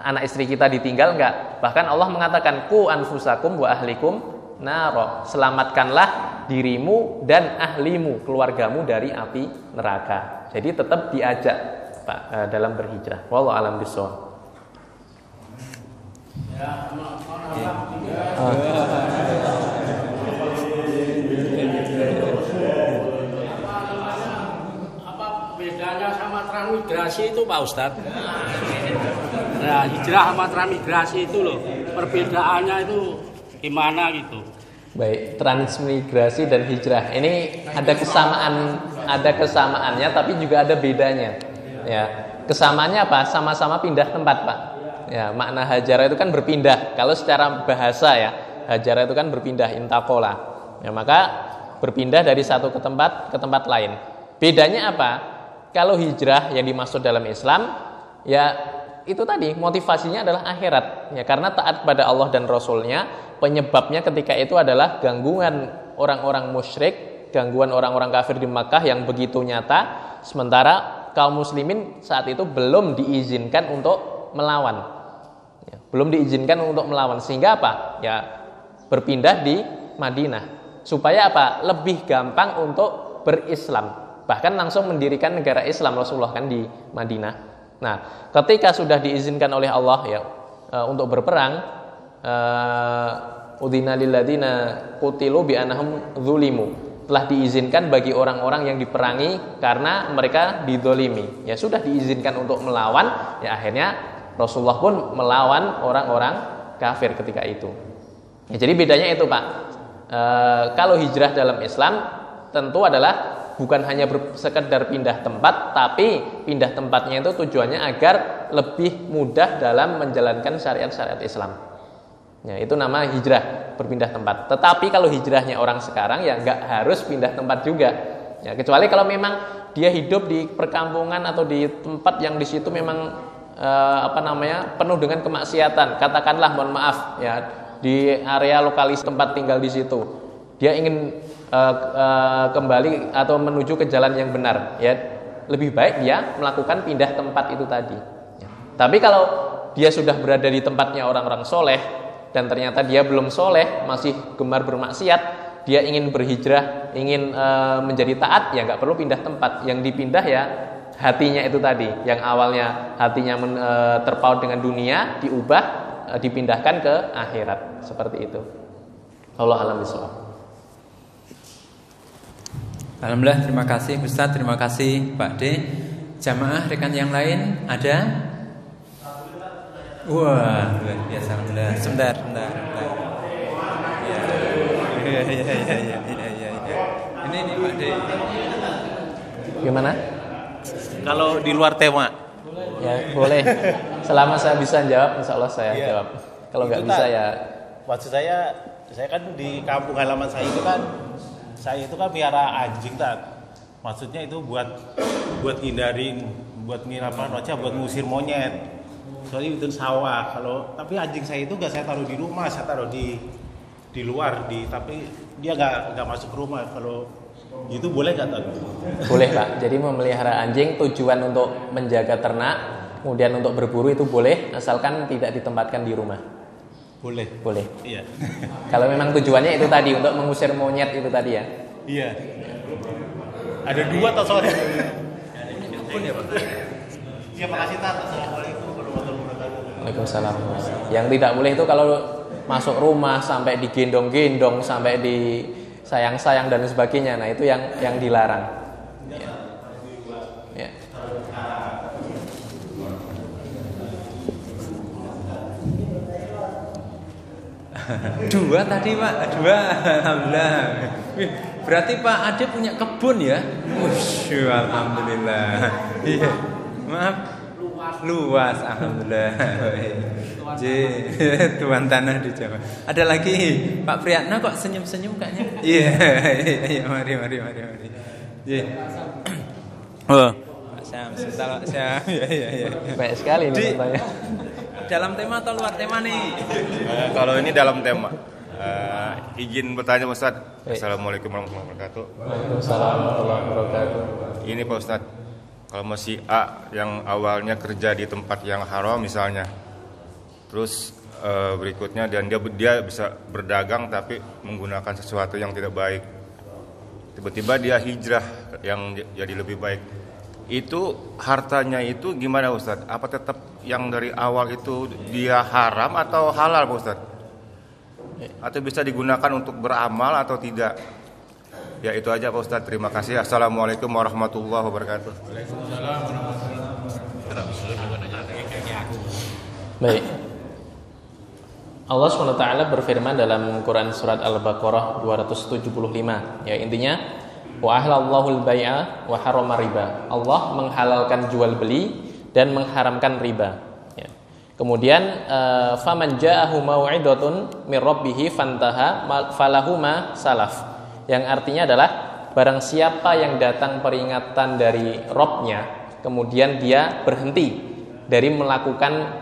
anak istri kita ditinggal, enggak. Bahkan Allah mengatakan ku anfusakum wa ahlikum naro, selamatkanlah dirimu dan ahlimu, keluargamu dari api neraka. Jadi tetap diajak Pak dalam berhijrah. Wallahu a'lam bishawab. Apa bedanya sama transmigrasi itu Pak Ustadz? Nah, hijrah sama transmigrasi itu loh, perbedaannya itu gimana gitu? Baik, transmigrasi dan hijrah ini ada kesamaannya, tapi juga ada bedanya. Ya, kesamaannya apa? Sama-sama pindah tempat, Pak. Ya, makna hajara itu kan berpindah. Kalau secara bahasa ya, hajara itu kan berpindah, intakola. Ya, maka berpindah dari satu ke tempat lain. Bedanya apa? Kalau hijrah yang dimaksud dalam Islam, ya itu tadi motivasinya adalah akhirat. Ya, karena taat pada Allah dan Rasulnya, penyebabnya ketika itu adalah gangguan orang-orang musyrik, gangguan orang-orang kafir di Makkah yang begitu nyata. Sementara kaum muslimin saat itu belum diizinkan untuk melawan, ya, belum diizinkan untuk melawan, sehingga apa? Ya berpindah di Madinah supaya apa? Lebih gampang untuk berislam, bahkan langsung mendirikan negara Islam Rasulullah kan di Madinah. Nah, ketika sudah diizinkan oleh Allah ya untuk berperang, udina lilladzina qutilu bi annahum dzulimu, telah diizinkan bagi orang-orang yang diperangi karena mereka dizolimi. Ya sudah diizinkan untuk melawan, ya akhirnya Rasulullah pun melawan orang-orang kafir ketika itu. Ya, jadi bedanya itu Pak. Kalau hijrah dalam Islam tentu adalah bukan hanya sekedar pindah tempat, tapi pindah tempatnya itu tujuannya agar lebih mudah dalam menjalankan syariat-syariat Islam. Ya, itu nama hijrah, berpindah tempat. Tetapi kalau hijrahnya orang sekarang ya nggak harus pindah tempat juga. Ya, kecuali kalau memang dia hidup di perkampungan atau di tempat yang di situ memang penuh dengan kemaksiatan. Katakanlah mohon maaf ya, di area lokalis tempat tinggal di situ dia ingin kembali atau menuju ke jalan yang benar, ya lebih baik dia melakukan pindah tempat itu tadi. Ya. Tapi kalau dia sudah berada di tempatnya orang-orang soleh dan ternyata dia belum soleh, masih gemar bermaksiat, dia ingin berhijrah, ingin menjadi taat, ya nggak perlu pindah tempat. Yang dipindah ya hatinya itu tadi, yang awalnya hatinya terpaut dengan dunia, diubah, dipindahkan ke akhirat, seperti itu. Allah a'lam bishawab. Alhamdulillah, terima kasih Ustaz, terima kasih Pak D. Jamaah rekan yang lain ada? Wah, luar biasa. Alhamdulillah. Sebentar. Ya. Ini Pak D. Gimana? Kalau di luar tema. Ya boleh. Selama saya bisa jawab, insya Allah saya jawab. Kalau nggak bisa ya. Maksud saya kan di kampung halaman saya itu kan miara anjing maksudnya itu buat ngindarin, buat ngusir monyet. Soalnya itu sawah. Tapi anjing saya itu gak saya taruh di rumah, saya taruh di luar tapi dia gak masuk ke rumah. Kalau itu boleh nggak Tan? Boleh Pak. Jadi memelihara anjing tujuan untuk menjaga ternak, kemudian untuk berburu itu boleh, asalkan tidak ditempatkan di rumah. Boleh. Iya. Kalau memang tujuannya itu tadi untuk mengusir monyet itu tadi ya. Iya. Ada 2 atau soalnya? Pun ya Pak. Ya makasih Tan. Assalamualaikum warahmatullahi wabarakatuh. Waalaikumsalam. Yang tidak boleh itu kalau masuk rumah sampai digendong-gendong, sampai disayang-sayang dan sebagainya. Nah, itu yang dilarang. Ya. Dua tadi Pak, alhamdulillah. Berarti Pak Ade punya kebun ya? Alhamdulillah. Iya. Maaf. Luas, alhamdulillah. Tuan tanah di Jawa. Ada lagi Pak Priyatna kok senyum-senyum kayaknya? Iya, mari. Iya. Oh. Syam. Iya. Baik sekali ini pertanyaan. Dalam tema atau luar tema nih? Kalau ini dalam tema. Izin bertanya Ustaz. Assalamualaikum warahmatullahi wabarakatuh. Waalaikumsalam warahmatullahi wabarakatuh. Ini Pak Ustaz, kalau masih A yang awalnya kerja di tempat yang haram misalnya, terus berikutnya dan dia bisa berdagang tapi menggunakan sesuatu yang tidak baik, tiba-tiba dia hijrah yang jadi lebih baik, itu hartanya itu gimana Ustaz? Apa tetap yang dari awal itu dia haram atau halal Pak Ustaz? Atau bisa digunakan untuk beramal atau tidak? Ya itu aja Pak Ustaz, terima kasih. Assalamualaikum warahmatullahi wabarakatuh. Baik. Allah SWT berfirman dalam Quran surat Al-Baqarah 275. Ya intinya, wa ahlallahu al-bai'a wa harrama riba. Allah menghalalkan jual beli dan mengharamkan riba. Ya. Kemudian faman ja'ahu mau'izatun mir rabbih fantaha falahu ma salaf. Yang artinya adalah barang siapa yang datang peringatan dari Rabb-nya, kemudian dia berhenti dari melakukan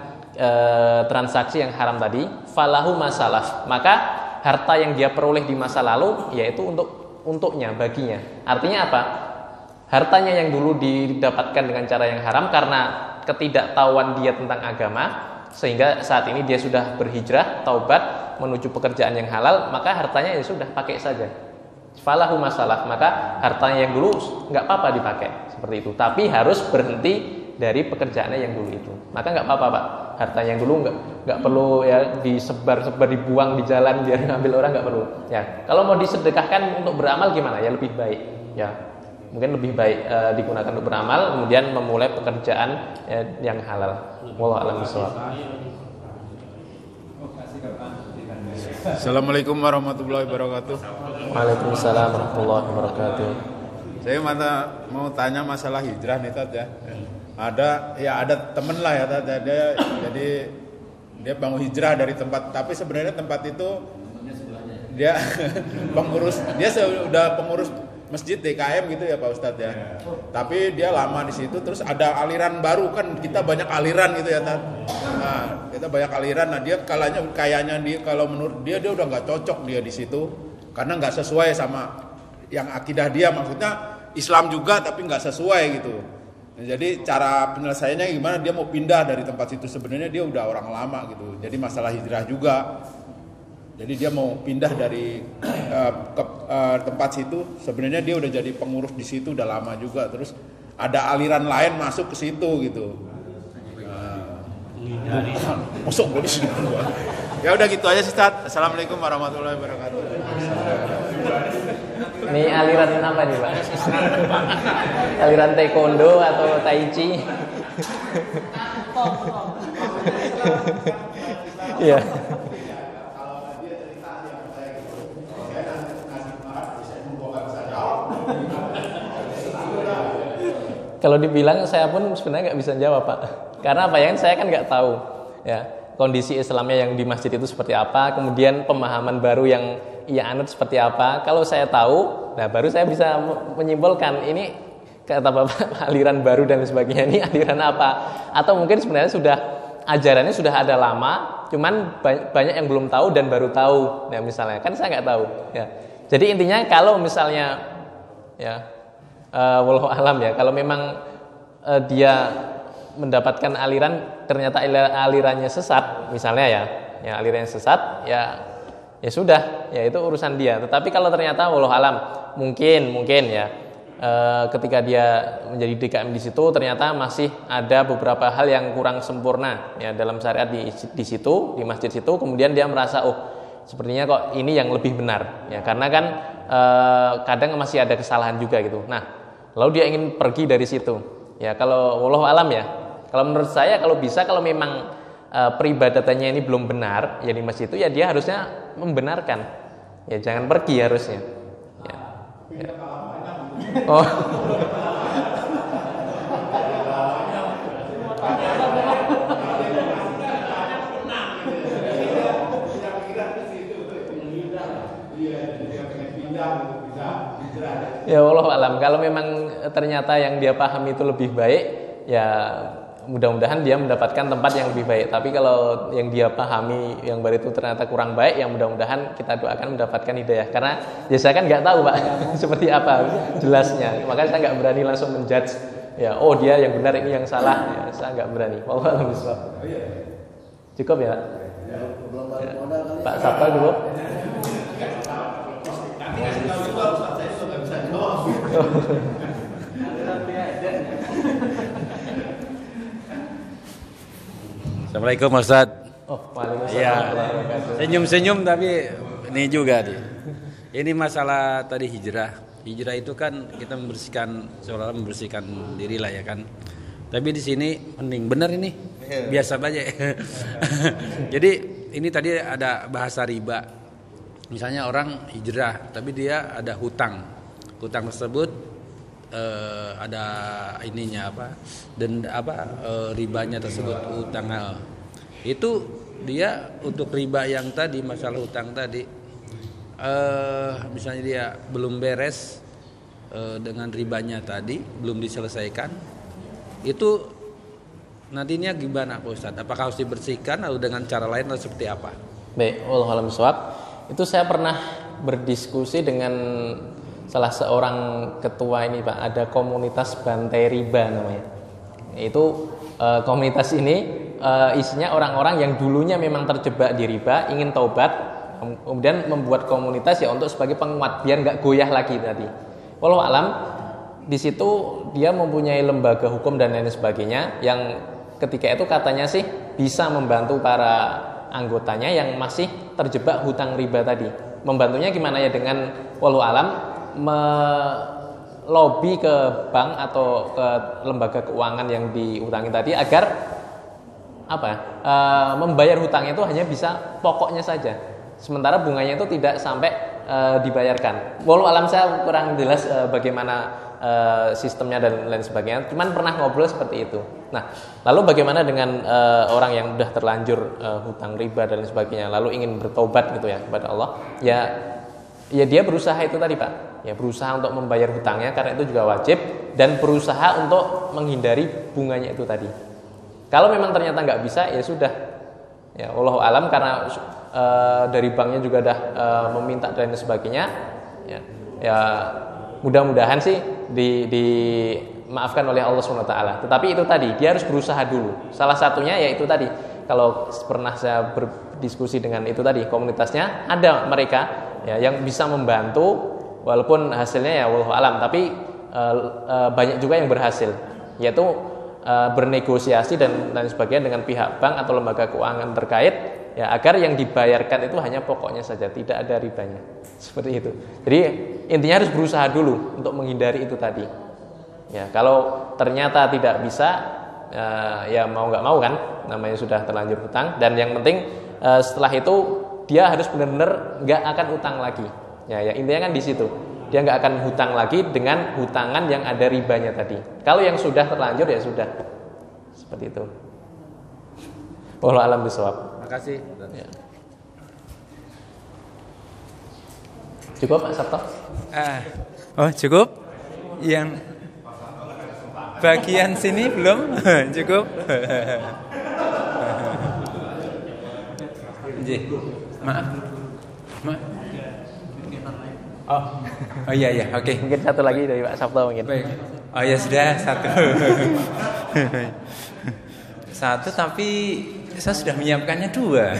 transaksi yang haram tadi, falahu masalaf, maka harta yang dia peroleh di masa lalu yaitu untuknya, baginya. Artinya apa? Hartanya yang dulu didapatkan dengan cara yang haram karena ketidaktahuan dia tentang agama, sehingga saat ini dia sudah berhijrah, taubat menuju pekerjaan yang halal, maka hartanya ya sudah pakai saja. Falahu masalah, maka hartanya yang dulu nggak apa-apa dipakai seperti itu, tapi harus berhenti dari pekerjaannya yang dulu itu. Maka nggak apa-apa Pak, hartanya yang dulu nggak perlu ya disebar-sebar, dibuang di jalan biar ngambil orang, nggak perlu. Ya kalau mau disedekahkan untuk beramal gimana ya, lebih baik ya, mungkin lebih baik digunakan untuk beramal, kemudian memulai pekerjaan yang halal. Wallahu a'lam bishawab. Assalamualaikum warahmatullahi wabarakatuh. Waalaikumsalam warahmatullahi wabarakatuh. Saya mau tanya masalah hijrah nih Tat ya. Ada temen lah ya Tat ya. Dia bangun hijrah dari tempat, tapi sebenarnya tempat itu dia sudah pengurus masjid DKM gitu ya Pak Ustadz ya. Tapi dia lama di situ, terus ada aliran baru, kan kita banyak aliran gitu ya Tat. Nah, kita banyak aliran. Nah dia kayaknya dia, kalau menurut dia udah nggak cocok dia di situ. karena nggak sesuai sama yang akidah dia, maksudnya Islam juga tapi nggak sesuai gitu. Nah, jadi cara penyelesaiannya gimana, dia mau pindah dari tempat situ, sebenarnya dia udah orang lama gitu, jadi masalah hijrah juga. Jadi dia mau pindah dari ke tempat situ, sebenarnya dia udah jadi pengurus di situ udah lama juga, terus ada aliran lain masuk ke situ gitu. Masuk gue di sini. Ya udah gitu aja sih, Ustaz. Assalamualaikum warahmatullahi wabarakatuh. Ini aliran apa nih, Pak? Aliran taekwondo atau tai chi? Iya. Kalau dibilang saya pun sebenarnya nggak bisa jawab, Pak. Karena apa ya? Saya kan nggak tahu ya kondisi Islamnya yang di masjid itu seperti apa, kemudian pemahaman baru yang ia anut seperti apa. Kalau saya tahu, nah baru saya bisa menyimpulkan ini kata Bapak aliran baru dan sebagainya, ini aliran apa? Atau mungkin sebenarnya sudah ajarannya sudah ada lama, cuman banyak yang belum tahu dan baru tahu. Nah misalnya kan saya nggak tahu. Ya. Jadi intinya kalau misalnya ya wallahu alam ya, kalau memang dia mendapatkan aliran ternyata alirannya sesat misalnya ya alirannya sesat ya sudah, ya itu urusan dia. Tetapi kalau ternyata wallahu alam mungkin ya ketika dia menjadi DKM di situ ternyata masih ada beberapa hal yang kurang sempurna ya dalam syariat di situ, di masjid situ, kemudian dia merasa sepertinya kok ini yang lebih benar ya, karena kan kadang masih ada kesalahan juga gitu. Nah, lalu dia ingin pergi dari situ. Ya, kalau wallahu alam ya. Kalau menurut saya kalau memang peribadatannya ini belum benar ya di masjid itu, ya dia harusnya membenarkan. Ya jangan pergi harusnya. Ya. Ya. Oh. Ya Allah alam, kalau memang ternyata yang dia pahami itu lebih baik, ya mudah-mudahan dia mendapatkan tempat yang lebih baik. Tapi kalau yang dia pahami yang baru itu ternyata kurang baik, ya mudah-mudahan kita doakan mendapatkan hidayah. Karena ya saya kan nggak tahu Pak seperti apa jelasnya, makanya saya nggak berani langsung menjudge. Ya, dia yang benar, ini yang salah. Ya, saya nggak berani. Wallahu a'lam bishawab. Cukup ya, ya. Pak Sabta dulu. Assalamualaikum Ustaz. Waalaikumsalam. Ya, senyum-senyum tapi ini juga nih. Ini masalah tadi hijrah. Hijrah itu kan kita seolah-olah membersihkan diri lah ya kan. Tapi di sini mending benar ini. Biasa aja. Jadi ini tadi ada bahasa riba. Misalnya orang hijrah tapi dia ada hutang. Hutang tersebut ada ininya ribanya tersebut hutang. Itu dia untuk riba yang tadi, masalah hutang tadi, misalnya dia belum beres dengan ribanya tadi, belum diselesaikan, itu nantinya gimana Pak Ustadz? Apakah harus dibersihkan atau dengan cara lain atau seperti apa? Baik, wallahu a'lam bishawab. Itu saya pernah berdiskusi dengan salah seorang ketua ini Pak, ada komunitas Bantai Riba namanya. Itu komunitas ini isinya orang-orang yang dulunya memang terjebak di riba, ingin taubat, kemudian membuat komunitas ya untuk sebagai penguat biar nggak goyah lagi tadi. Wallahu alam, di situ dia mempunyai lembaga hukum dan lain sebagainya yang ketika itu katanya sih bisa membantu para anggotanya yang masih terjebak hutang riba tadi. Membantunya gimana ya, dengan wallahu alam melobi ke bank atau ke lembaga keuangan yang diutangi tadi agar membayar hutangnya itu hanya bisa pokoknya saja, sementara bunganya itu tidak sampai dibayarkan. Wallahu alam, saya kurang jelas bagaimana sistemnya dan lain sebagainya, cuman pernah ngobrol seperti itu. Nah, lalu bagaimana dengan orang yang sudah terlanjur hutang riba dan lain sebagainya, lalu ingin bertobat gitu ya kepada Allah, ya dia berusaha itu tadi Pak. Ya, berusaha untuk membayar hutangnya karena itu juga wajib, dan berusaha untuk menghindari bunganya itu tadi. Kalau memang ternyata nggak bisa, ya sudah. Ya, wallahu alam, karena dari banknya juga udah meminta dan sebagainya, ya mudah-mudahan sih dimaafkan oleh Allah SWT. Tetapi itu tadi, dia harus berusaha dulu. Salah satunya yaitu tadi, kalau pernah saya berdiskusi dengan itu tadi, komunitasnya ada mereka ya yang bisa membantu, walaupun hasilnya ya wallahu alam, tapi banyak juga yang berhasil, yaitu bernegosiasi dan sebagainya dengan pihak bank atau lembaga keuangan terkait, ya agar yang dibayarkan itu hanya pokoknya saja, tidak ada ribanya, seperti itu. Jadi intinya harus berusaha dulu untuk menghindari itu tadi. Ya kalau ternyata tidak bisa, ya mau nggak mau kan, namanya sudah terlanjur hutang. Dan yang penting setelah itu dia harus benar-benar nggak akan hutang lagi. Ya intinya kan di situ. Dia nggak akan hutang lagi dengan hutangan yang ada ribanya tadi. Kalau yang sudah terlanjur ya sudah, seperti itu. Wallahu a'lam bishawab. Makasih. Ya. Cukup Pak Sabto? Oh cukup? Yang bagian sini belum? Cukup? Maaf. Oh iya, oke. Mungkin satu lagi dari Pak Sabto mungkin. Baik. Oh ya sudah satu. Satu tapi saya sudah menyiapkannya dua.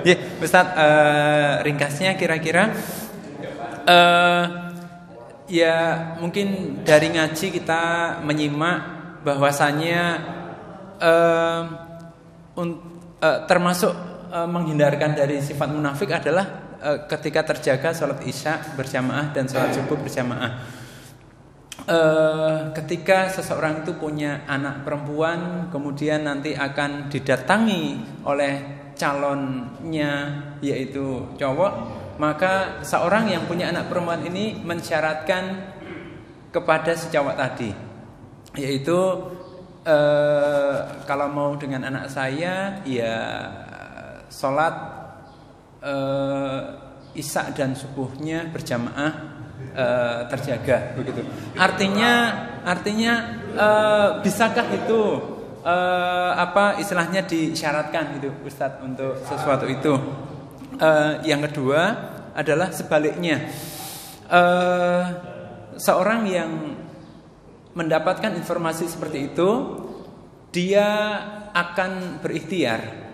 Ya, Ustaz, ringkasnya kira-kira ya mungkin dari ngaji kita menyimak bahwasannya termasuk menghindarikan dari sifat munafik adalah ketika terjaga sholat isya berjamaah dan sholat subuh berjamaah. Ketika seseorang itu punya anak perempuan, kemudian nanti akan didatangi oleh calonnya yaitu cowok, maka seorang yang punya anak perempuan ini mensyaratkan kepada si cowok tadi, yaitu kalau mau dengan anak saya ya sholat isya dan subuhnya berjamaah terjaga begitu. Artinya bisakah itu istilahnya disyaratkan gitu Ustadz untuk sesuatu itu? Yang kedua adalah sebaliknya, seorang yang mendapatkan informasi seperti itu, dia akan berikhtiar.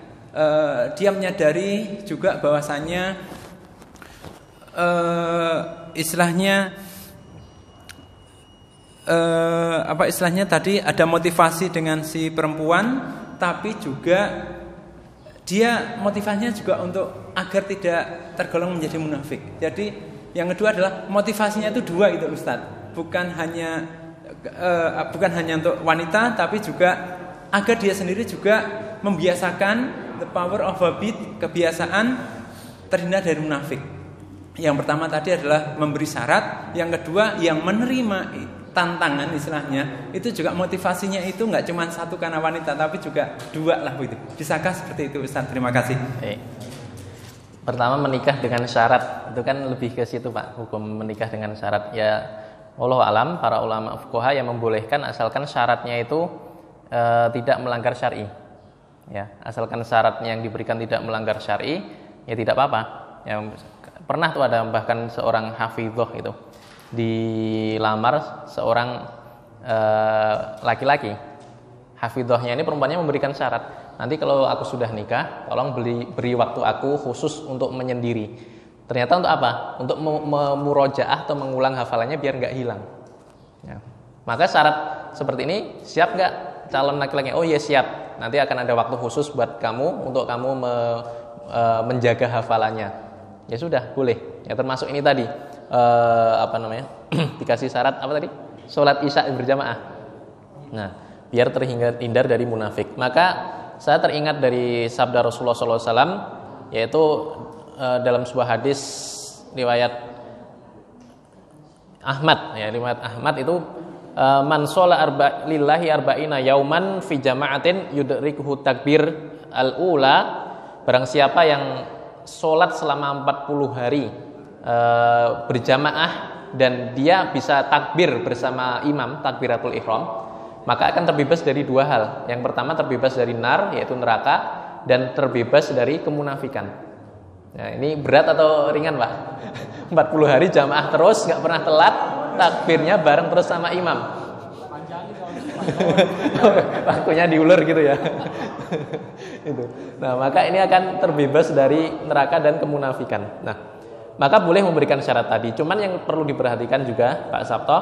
Dia menyadari juga bahwasannya istilahnya tadi ada motivasi dengan si perempuan, tapi juga dia motivasinya juga untuk agar tidak tergolong menjadi munafik. Jadi yang kedua adalah motivasinya itu dua itu Ustadz, bukan hanya untuk wanita, tapi juga agar dia sendiri juga membiasakan the power of habit, kebiasaan terhindar dari munafik. Yang pertama tadi adalah memberi syarat, yang kedua yang menerima tantangan istilahnya, itu juga motivasinya itu nggak cuma satu karena wanita, tapi juga dua lah begitu. Bisakah seperti itu Ustaz? Terima kasih. Pertama menikah dengan syarat, itu kan lebih ke situ Pak, hukum menikah dengan syarat. Ya wallahu alam, para ulama fuqaha yang membolehkan asalkan syaratnya itu tidak melanggar syar'i. Ya, asalkan syaratnya yang diberikan tidak melanggar syar'i, ya tidak apa-apa. Ya, pernah tuh ada bahkan seorang hafidhoh itu dilamar seorang laki-laki. Hafidhohnya ini perempuannya memberikan syarat, nanti kalau aku sudah nikah, tolong beri waktu aku khusus untuk menyendiri. Ternyata untuk apa? Untuk memurojaah atau mengulang hafalannya biar nggak hilang. Ya. Maka syarat seperti ini siap nggak calon laki-laki? Oh iya siap. Nanti akan ada waktu khusus buat kamu untuk kamu menjaga hafalannya. Ya sudah, boleh. Ya termasuk ini tadi dikasih syarat apa tadi? Sholat isya berjamaah. Nah, biar terhindar dari munafik. Maka saya teringat dari sabda Rasulullah SAW, yaitu dalam sebuah hadis riwayat Ahmad, ya riwayat Ahmad itu man shola lillahi arba'ina yauman fi jama'atin yudrikuhu takbir al-ula, barang siapa yang sholat selama 40 hari berjamaah dan dia bisa takbir bersama imam, takbiratul ihram, maka akan terbebas dari dua hal. Yang pertama terbebas dari nar, yaitu neraka, dan terbebas dari kemunafikan. Nah, ini berat atau ringan, Pak? 40 hari jamaah terus, nggak pernah telat, takbirnya bareng terus sama imam. Waktunya diulur gitu ya. Itu. Nah, maka ini akan terbebas dari neraka dan kemunafikan. Nah, maka boleh memberikan syarat tadi. Cuman yang perlu diperhatikan juga, Pak Sabto,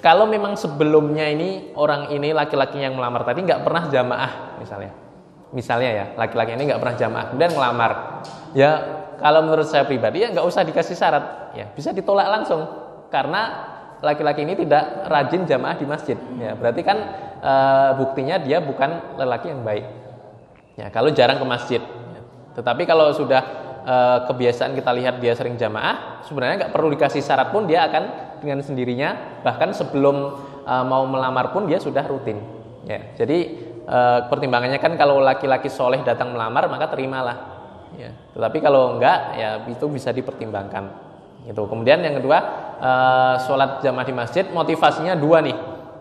kalau memang sebelumnya ini orang ini laki-laki yang melamar tadi nggak pernah jamaah misalnya ya, laki-laki ini nggak pernah jamaah kemudian melamar, ya kalau menurut saya pribadi ya nggak usah dikasih syarat, ya bisa ditolak langsung karena laki-laki ini tidak rajin jamaah di masjid, ya berarti kan buktinya dia bukan lelaki yang baik, ya kalau jarang ke masjid, ya. Tetapi kalau sudah kebiasaan kita lihat dia sering jamaah, sebenarnya nggak perlu dikasih syarat pun dia akan dengan sendirinya, bahkan sebelum mau melamar pun dia sudah rutin, ya jadi pertimbangannya kan kalau laki-laki soleh datang melamar maka terimalah, ya. Tetapi kalau enggak ya itu bisa dipertimbangkan. Itu. Kemudian yang kedua, sholat jamaah di masjid motivasinya dua nih,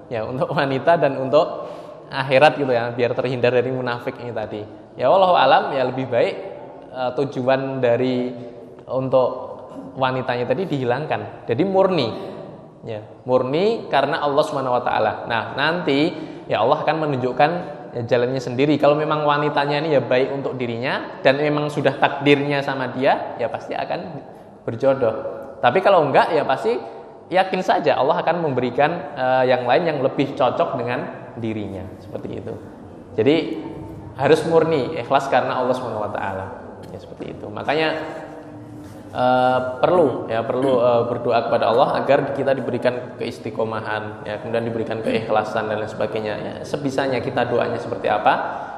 ya untuk wanita dan untuk akhirat gitu ya, biar terhindar dari munafik ini tadi. Ya wallahu alam ya lebih baik tujuan dari untuk wanitanya tadi dihilangkan. Jadi murni, ya murni karena Allah SWT. Nah nanti ya Allah akan menunjukkan ya, jalannya sendiri. Kalau memang wanitanya ini ya baik untuk dirinya dan memang sudah takdirnya sama dia, ya pasti akan berjodoh. Tapi kalau enggak ya pasti yakin saja Allah akan memberikan yang lain yang lebih cocok dengan dirinya, seperti itu. Jadi harus murni ikhlas karena Allah SWT. Ya seperti itu. Makanya perlu berdoa kepada Allah agar kita diberikan keistiqomahan, ya kemudian diberikan keikhlasan dan lain sebagainya. Ya, sebisanya kita doanya seperti apa,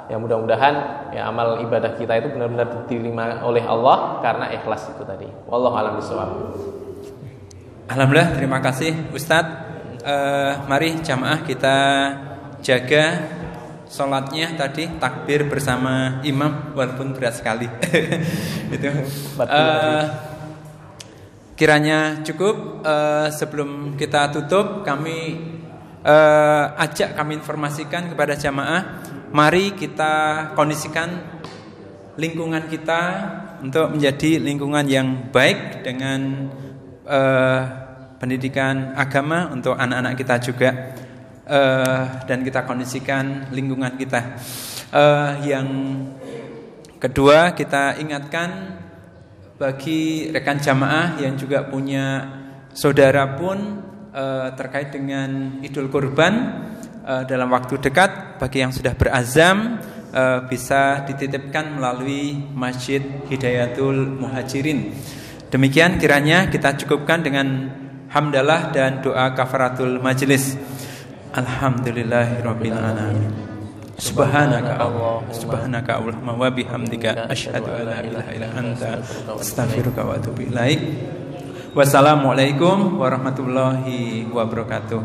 ya mudah-mudahan ya amal ibadah kita itu benar-benar diterima oleh Allah karena ikhlas itu tadi. Wallahu a'lam bishawab. Alhamdulillah, terima kasih Ustadz. Mari jamaah kita jaga sholatnya tadi, takbir bersama imam walaupun berat sekali. Itu kiranya cukup. Sebelum kita tutup, kami informasikan kepada jamaah, mari kita kondisikan lingkungan kita untuk menjadi lingkungan yang baik dengan pendidikan agama untuk anak-anak kita juga. Dan kita kondisikan lingkungan kita. Yang kedua, kita ingatkan bagi rekan jamaah yang juga punya saudara pun terkait dengan Idul Kurban dalam waktu dekat, bagi yang sudah berazam bisa dititipkan melalui Masjid Hidayatul Muhajirin. Demikian kiranya kita cukupkan dengan hamdalah dan doa kafaratul majlis. Alhamdulillahirabbil alamin. Subhanaka Allahumma wa bihamdika asyhadu an la ilaha illa anta astaghfiruka wa atubu ilaik. Wassalamualaikum warahmatullahi wabarakatuh.